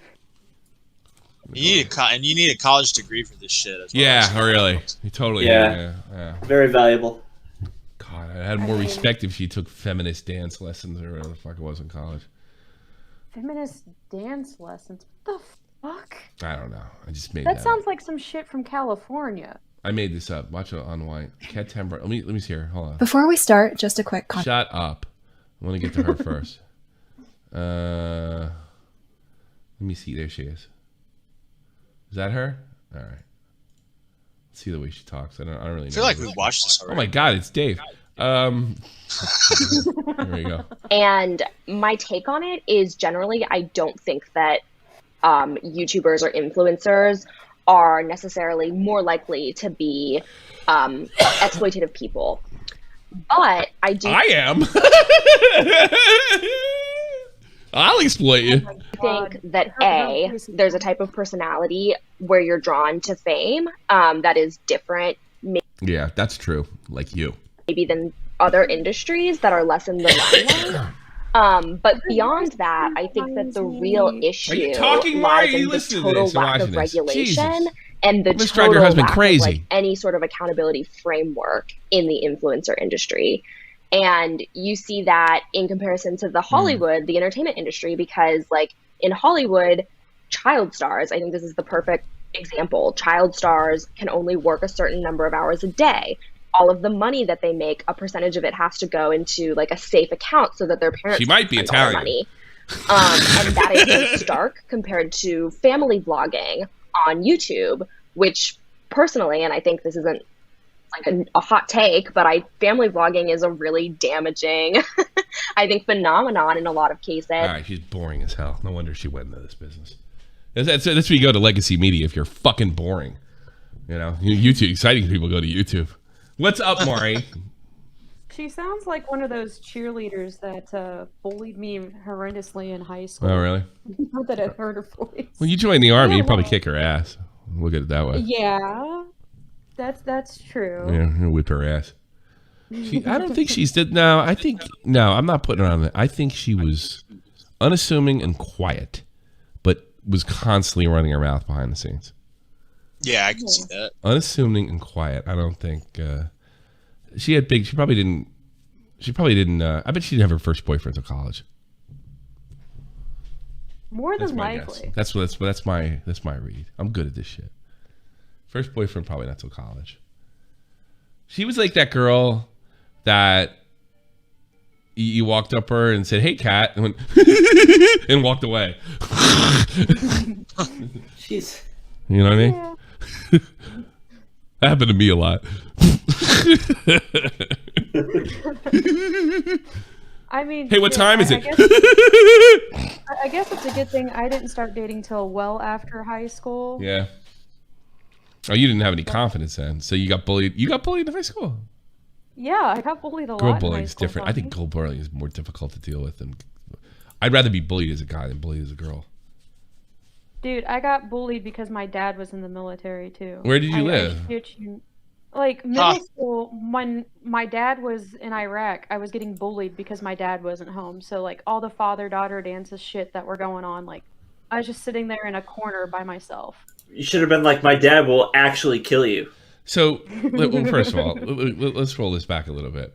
You need a college degree for this shit as well. Yeah, really. You totally. Yeah. Very valuable. God, I had more respect if she took feminist dance lessons or whatever the fuck it was in college. Feminist dance lessons. What the fuck? I don't know. I just made That that sounds up. like some shit from California. I made this up. Watch it on white. Cat Timbarge. Let me see her. Hold on. Before we start, just a quick Shut up. I want to get to her first. Let me see. There she is. Is that her? All right. Let's see the way she talks. I don't really know. I feel like we've watched this already. Oh my God, it's Dave. There we go. And my take on it is generally, I don't think that YouTubers or influencers are necessarily more likely to be exploitative people. But I do. I am. I'll exploit you. I think that there's a type of personality where you're drawn to fame that is different. Yeah, that's true. Like you. Maybe than other industries that are less in the limelight. But beyond that, I think that the real issue lies in the total lack of regulation and the total lack of like any sort of accountability framework in the influencer industry. And you see that in comparison to the Hollywood, the entertainment industry, because like in Hollywood, child stars, I think this is the perfect example. Child stars can only work a certain number of hours a day. All of the money that they make, a percentage of it has to go into like a safe account so that their parents she might be can spend all Italian. their money. And that is very stark compared to family vlogging on YouTube, which personally, and I think this isn't like a hot take, but family vlogging is a really damaging, I think, phenomenon in a lot of cases. All right, she's boring as hell. No wonder she went into this business. That's where you go to legacy media if you're fucking boring. You know, YouTube, exciting people go to YouTube. What's up, Maury? She sounds like one of those cheerleaders that bullied me horrendously in high school. Oh, really? Not that I've heard her voice. When you join the army, you probably kick her ass. Look at it that way. Yeah, that's true. Yeah, you whip her ass. I don't think she's did. No, I'm not putting her on that. I think she was unassuming and quiet, but was constantly running her mouth behind the scenes. Yeah, I can see that. Unassuming and quiet. I don't think she had big. She probably didn't. I bet she didn't have her first boyfriend until college. More than likely. That's my read. I'm good at this shit. First boyfriend probably not till college. She was like that girl that you walked up her and said, "Hey, Kat," and went and walked away. Jeez. You know what I mean? Yeah. That happened to me a lot. I mean, hey, what time is it? I guess it's a good thing I didn't start dating till well after high school. Yeah. Oh, you didn't have any confidence then, so you got bullied. You got bullied in high school. Yeah, I got bullied a lot. Girl bullying is different. I think girl bullying is more difficult to deal with than. I'd rather be bullied as a guy than bullied as a girl. Dude, I got bullied because my dad was in the military too. Where did you live? Like middle school, when my dad was in Iraq, I was getting bullied because my dad wasn't home. So like all the father-daughter dances shit that were going on, like I was just sitting there in a corner by myself. You should have been like, my dad will actually kill you. So, well, first of all, let's roll this back a little bit.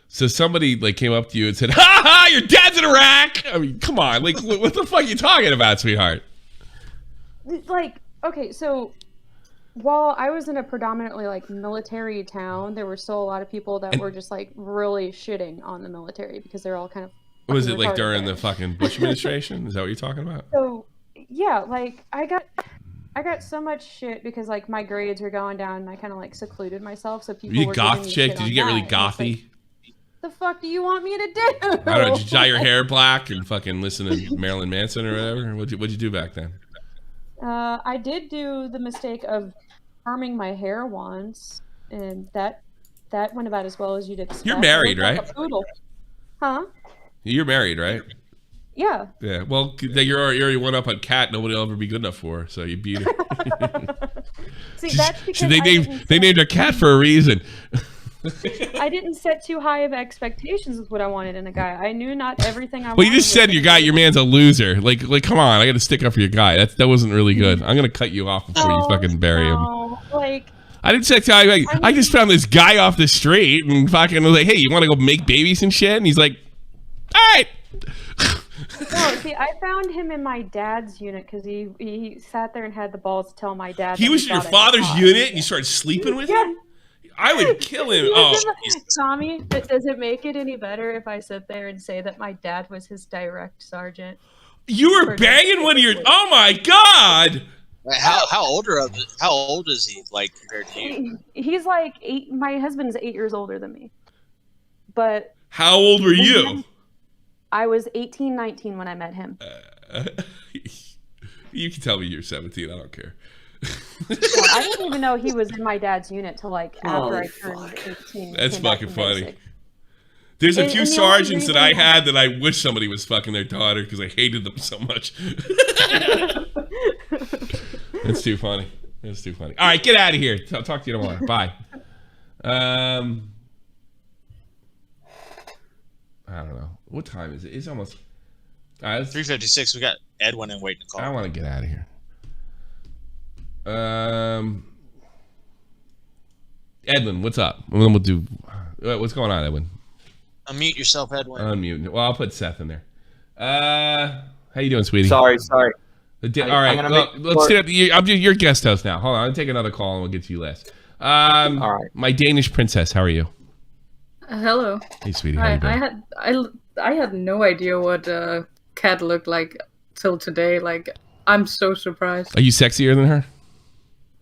So somebody like came up to you and said, "Ha ha, your dad's in Iraq." I mean, come on, like what the fuck are you talking about, sweetheart? Like, okay, so while I was in a predominantly like military town, there were still a lot of people that were just like really shitting on the military because they're all kind of. Was it like during the fucking Bush administration? Is that what you're talking about? So yeah, like I got so much shit because like my grades were going down and I kind of like secluded myself. So people you were goth chick? Did you get really gothy? The fuck do you want me to do? I don't know. Did you dye your hair black and fucking listen to Marilyn Manson or whatever? What'd you do back then? I did do the mistake of perming my hair once, and that went about as well as you'd expect. You're married, right? Like a poodle. Huh? You're married, right? Yeah. Yeah. Well, you already went up on Kat. Nobody will ever be good enough for her, so you beat her. See, that's because they named her Kat for a reason. I didn't set too high of expectations with what I wanted in a guy. I knew not everything I wanted. Well, you just said your man's a loser. Like, come on, I got to stick up for your guy. That wasn't really good. I'm gonna cut you off before you fucking bury him. Like, I didn't say I just found this guy off the street and fucking was like, "Hey, you want to go make babies and shit?" And he's like, "All right." No, see, I found him in my dad's unit because he sat there and had the balls to tell my dad. He was in your father's unit and you started sleeping with him? I would kill him. Oh, Tommy, does it make it any better if I sit there and say that my dad was his direct sergeant? You were banging one of your. Oh my god! How old is he? Like compared to you? He's like 8. My husband's 8 years older than me. But how old were you? I was 18, 19 when I met him. You can tell me you're 17. I don't care. I didn't even know he was in my dad's unit till like after I turned 18. That's fucking funny. There's a few sergeants that I had that I wish somebody was fucking their daughter because I hated them so much. That's too funny. That's too funny. All right, get out of here. I'll talk to you tomorrow. Bye. I don't know. What time is it? It's almost 3:56. We got Edwin and waiting to call. I want to get out of here. Edwin, what's up? And then we'll do. What's going on, Edwin? Unmute yourself, Edwin. Unmute. Well, I'll put Seth in there. How you doing, sweetie? Sorry. All right. Well, let's do it. I'm your guest host now. Hold on. I'll take another call and we'll get to you last. All right. My Danish princess. How are you? Hello. Hey, sweetie. How you doing? I had no idea what Kat looked like till today. Like, I'm so surprised. Are you sexier than her?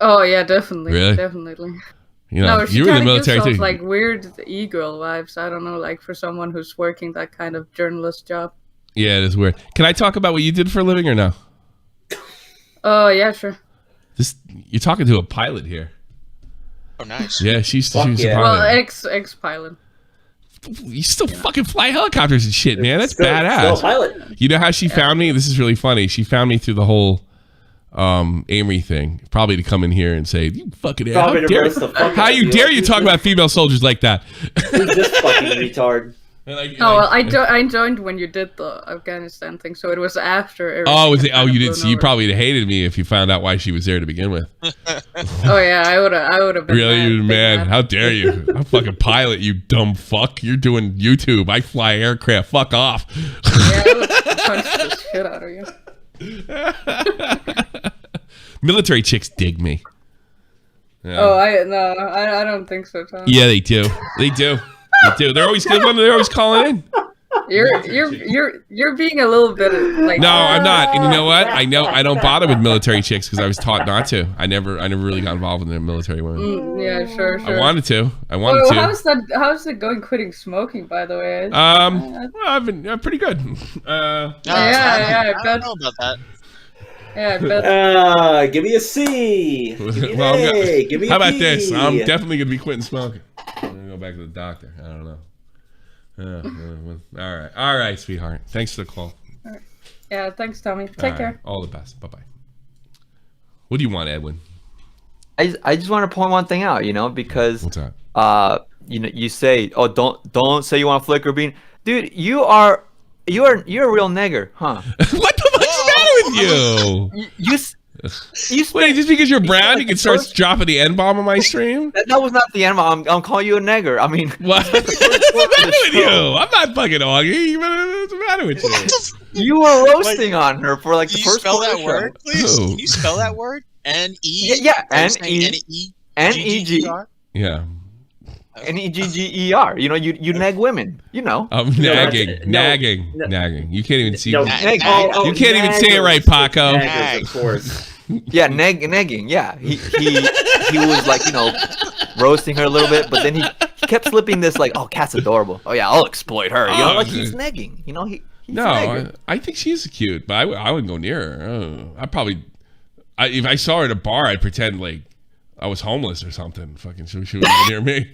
Oh yeah, definitely. Really? Definitely. You know, no, she you were in the military gives too. off, like weird e-girl vibes. I don't know, like for someone who's working that kind of journalist job. Yeah, it is weird. Can I talk about what you did for a living or no? Oh yeah, sure. You're talking to a pilot here. Oh, nice. Yeah, she's a pilot. Well, ex-pilot. You still fucking fly helicopters and shit, man. That's still badass. a pilot. You know how she found me? This is really funny. She found me through the whole Amory thing, probably to come in here and say, "You fucking Probably to roast the fuck how out of you you. dare Like, you talk about female soldiers like that?" Who's this fucking retard? I joined when you did the Afghanistan thing, so it was after. Oh, was it? everything Oh, had you kinda didn't see. blown You over. probably hated me if you found out why she was there to begin with. Oh yeah, I would have been. Really, mad, you big man? mad. How dare you? I'm fucking pilot, you dumb fuck. You're doing YouTube. I fly aircraft. Fuck off. Yeah, I would punch the shit out of you. Military chicks dig me. Yeah. Oh, I don't think so, Tom. Yeah, they do. They do. They do. They're always good when they're always calling in. You're being a little bit like. No, I'm not. And you know what? I know I don't bother with military chicks because I was taught not to. I never really got involved in the military women. Yeah, sure. I wanted to. Well, how's it going? Quitting smoking, by the way. Well, I've been pretty good. I I don't know about that. Yeah, I bet. Give me a C. Give me an Well, A. Give me a how about B. this? I'm definitely gonna be quitting smoking. I'm gonna go back to the doctor. I don't know. All right, sweetheart. Thanks for the call. Yeah, thanks, Tommy. Take All right. care. All the best. Bye bye. What do you want, Edwin? I just want to point one thing out, because what's that? You say, oh, don't say you want to flicker bean, dude. You're a real nigger, huh? What the fuck's the matter with you? You wait, just because you're brown, you can start dropping the N-bomb on my stream? That was not the N-bomb. I'm calling you a nigger. I mean, what's the matter with you? I'm not fucking arguing. What's the matter with you? You were roasting on her for like the first spell part of that the word, show. please? Who? Can you spell that word? N-E? Yeah, N-E-G-G-E-R? Yeah. N-E-G-G-E-R. You nag women. Nagging. You can't even see. No, you can't even say it right, Paco. Of course. Yeah, nagging. Yeah, he was like roasting her a little bit, but then he kept slipping this like, oh, Kat's adorable. Oh yeah, I'll exploit her. Like he's nagging. He's no, I think she's cute, but I wouldn't go near her. I probably, if I saw her at a bar, I'd pretend like I was homeless or something. Fucking, she wouldn't go near me.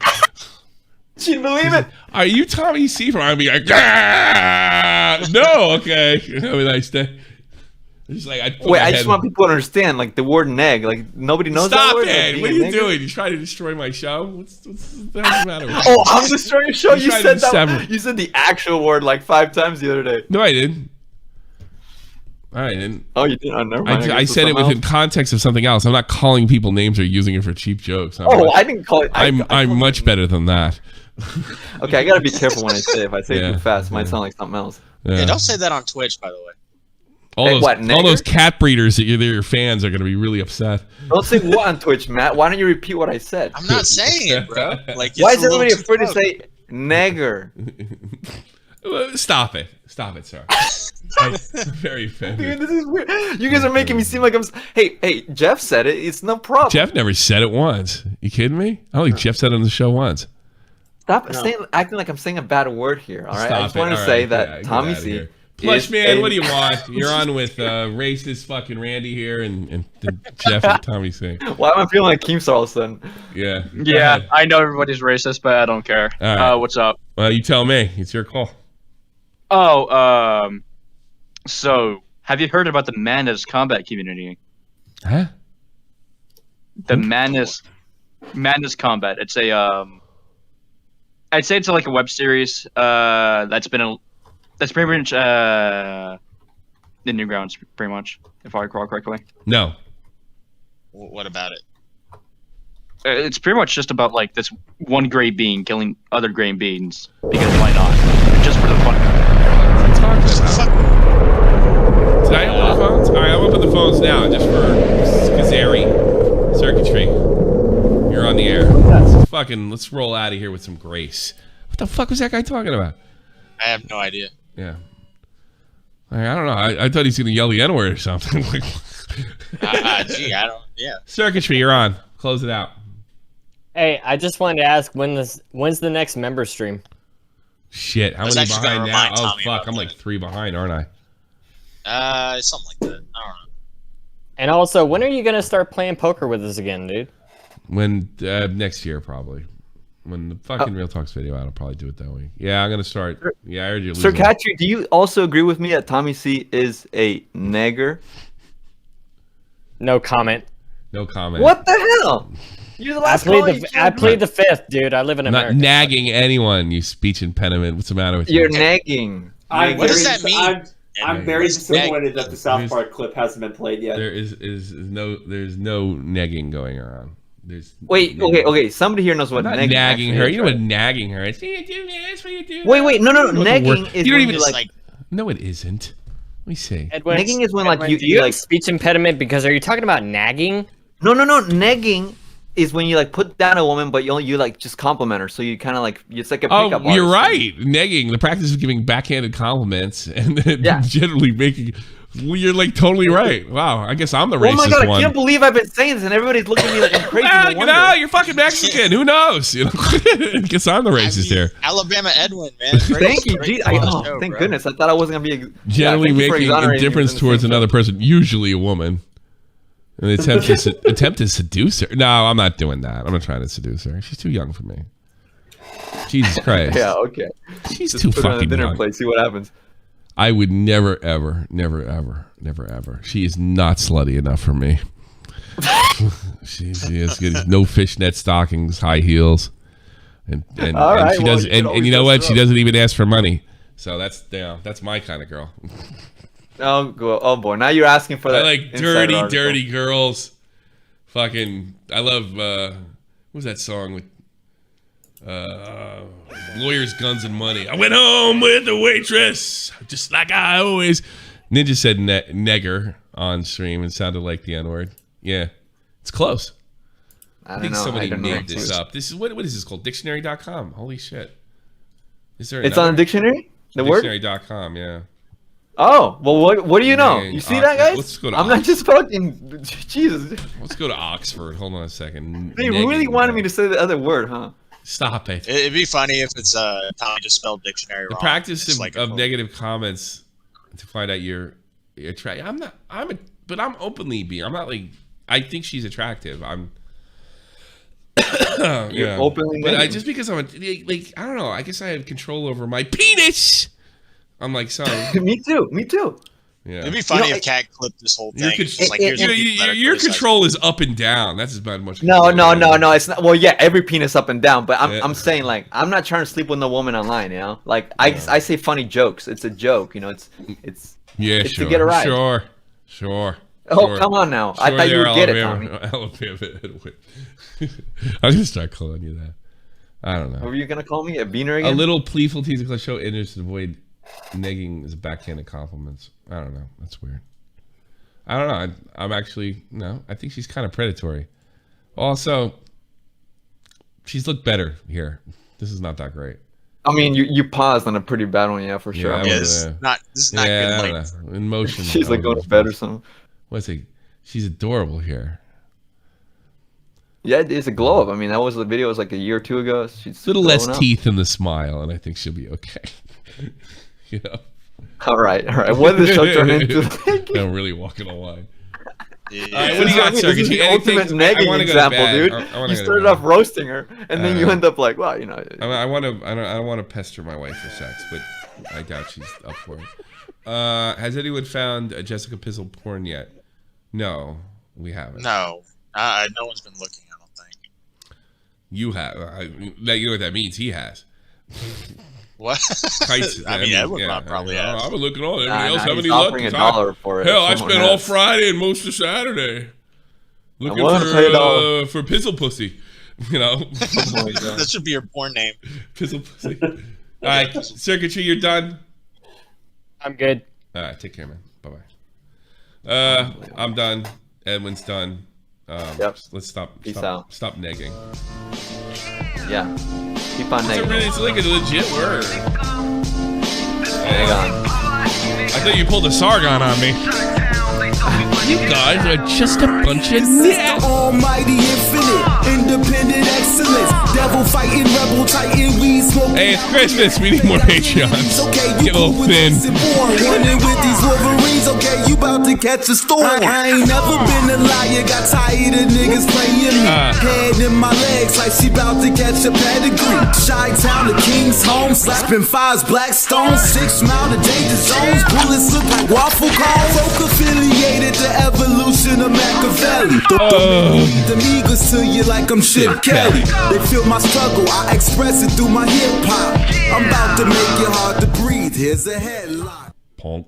She'd believe it. Are you Tommy C from? I'd be like, no, okay. Have a nice day. Just like, I just want people to understand, like the word neg. Like nobody knows Stop that word. it! What are you doing? You trying to destroy my show? What's the matter with you? Oh, I'm destroying your show. You said that. Sever. You said the actual word like 5 times the other day. No, I didn't. I didn't. Oh, you didn't? Oh, never mind. I said it within context of something else. I'm not calling people names or using it for cheap jokes. I didn't call it. I'm much better than that. Okay, I gotta be careful when I say it. If I say it too fast, it might sound like something else. Yeah, don't say that on Twitch, by the way. All those cat breeders that they're your fans are going to be really upset. Don't say what on Twitch, Matt. Why don't you repeat what I said? I'm not saying it, bro. Like, why is everybody afraid to say nigger? Stop it, sir. Very offended. Dude, this is weird. You guys are making me seem like I'm. Hey, Jeff said it. It's no problem. Jeff never said it once. You kidding me? I don't think Jeff said it on the show once. Stop acting like I'm saying a bad word here. All right, I just wanted to say that Tommy C. Plush man, what do you want? You're on with racist fucking Randy here and Jeff and Tommy C. Why am I feeling like Keemstar all of a sudden? Yeah. Yeah, I know everybody's racist, but I don't care. Right. What's up? Well, you tell me. It's your call. Oh, so have you heard about the Madness combat community? Huh? The Madness combat. It's a I'd say it's like a web series that's pretty much the Newgrounds, pretty much, if I recall correctly. No. What about it? It's pretty much just about like this one gray bean killing other gray beans because why not? Just for the fun. Did I open the phones? All right, I'll open the phones now just for Kazari circuitry. You're on the air. Let's roll out of here with some grace. What the fuck was that guy talking about? I have no idea. Yeah. I don't know. I thought he's going to yell the N-word or something. Gee, I don't. Yeah. Circuitry, you're on. Close it out. Hey, I just wanted to ask when's the next member stream? Shit, how many behind now? Oh fuck, I'm like 3 behind, aren't I? Something like that. I don't know. And also, when are you gonna start playing poker with us again, dude? When next year probably. When the fucking Real Talks video out, I'll probably do it that week. Yeah, I'm gonna start. Yeah, I heard you. Sir Katri, do you also agree with me that Tommy C is a nagger? No comment. No comment. What the hell? You're the last I plead the fifth, dude. I live in America. Not nagging anyone, you speech impediment. What's the matter with you? You're nagging. What does that mean? I'm very disappointed that the South Park clip hasn't been played yet. There's no negging going around. Wait, okay. Somebody here knows what nagging her. is, You know right? what nagging her is? You do this, what you do. Wait, no. Nagging is you don't when even you like. No, it isn't. Let me see. Edwin, Nagging is when Edwin, like do you like have speech impediment because are you talking about nagging? No. Nagging is when you like put down a woman, but you like just compliment her. So you kind of like it's like a pickup. Oh, you're right. Negging, the practice of giving backhanded compliments and then generally making. Well, you're like totally right. Wow, I guess I'm the racist one. Oh my god, I can't believe I've been saying this, and everybody's looking at me like I'm crazy. No, you're fucking Mexican. Who knows? You know, I guess I'm the racist here. Alabama Edwin, man. Thank you, geez. Thank goodness. I thought I wasn't gonna be generally making indifference towards another person, usually a woman. And the attempt to seduce her. No, I'm not doing that. I'm not trying to seduce her. She's too young for me. Jesus Christ. Yeah, okay. She's Just too put her on fucking a dinner young. plate. See what happens. I would never, ever. She is not slutty enough for me. she is good. No fishnet stockings, high heels, and she does. And you know what? She doesn't even ask for money. So that's my kind of girl. Oh boy! Now you're asking for that. I like dirty girls. Fucking, I love. What was that song with? Lawyers, Guns, and Money. I went home with the waitress, just like I always. Ninja said negger on stream and sounded like the N-word. Yeah, it's close. I think somebody made this up. This is what is this called? Dictionary.com. Holy shit! Is there? It's on the dictionary. The word. Dictionary.com. Yeah. Oh well, what do you know? You see that, guys? Let's go to I'm not just fucking Jesus. Let's go to Oxford. Hold on a second. They really wanted me to say the other word, huh? Stop it. It'd be funny if it's Tommy just spelled dictionary wrong. The practice of negative comments to find out you're attractive. But I'm openly being. I'm not like. I think she's attractive. I'm. You're openly. But just because I'm like I don't know. I guess I have control over my penis. I'm like sorry. Me too. Yeah. It'd be funny if Cat clipped this whole thing. Your control is up and down. That's about much. No. It's not. Well, yeah, every penis up and down. But I'm saying like I'm not trying to sleep with a woman online. You know, like I say funny jokes. It's a joke. You know, it's sure, to get a rise. Sure. Oh, come on now. I thought you would get it, Tommy. Alabama. I'm gonna start calling you that. I don't know. What were you gonna call me? A beaner again? A little playful teaser clip show interest to avoid negging as backhanded compliments. I don't know. That's weird. I don't know. I'm actually no. I think she's kind of predatory. Also, she's looked better here. This is not that great. I mean, you paused on a pretty bad one, yeah, for sure. Yeah, this is not good. Like, in motion. She's like going to bed or something. What's it? She's adorable here. Yeah, it's a glow up. I mean, that was the video. Was like a year or two ago. She's a little less teeth in the smile, and I think she'll be okay. You know. All right. What did the show turn into? I'm really walking a line. Yeah. All right, what do you got, sir? This is the ultimate negging example, dude. You started off roasting her, and then you end up like, well, you know. I don't want to pester my wife for sex, but I doubt she's up for it. Has anyone found Jessica Pizzle porn yet? No, we haven't. No, no one's been looking. I don't think. You have. You know what that means? He has. What? Edwin probably has. I've been looking on. Everybody else have any luck? Hell, I spent all Friday and most of Saturday looking for Pizzle Pussy. You know. That should be your porn name. Pizzle Pussy. All right, Circuitry, you're done. I'm good. All right, take care, man. Bye-bye. I'm done. Edwin's done. Let's stop. Peace out. Stop negging. Yeah. Keep on negging. It's like a legit word. Hang on. I thought you pulled a Sargon on me. You guys are just a bunch of nets. Almighty infinite, independent excellence, devil fighting, rebel titan, we smoke. Hey, it's Christmas. We need more Patreons. Okay, get a little thin. Running with these Wolverines. Okay, you about to catch a storm. I ain't never been a liar. Got tired of niggas playing me. Head in my legs like she about to catch a pedigree. Chi-town to King's home, slapping fives, black stones, 6 mile to danger zones. Bullets look like waffle cones. Folk affiliated to evolution of Machiavelli. belly. The Eagles to you like I'm Chip Kelly. They feel my struggle, I express it through my hip hop. I'm about to make it hard to breathe. Here's a headlock. Punk.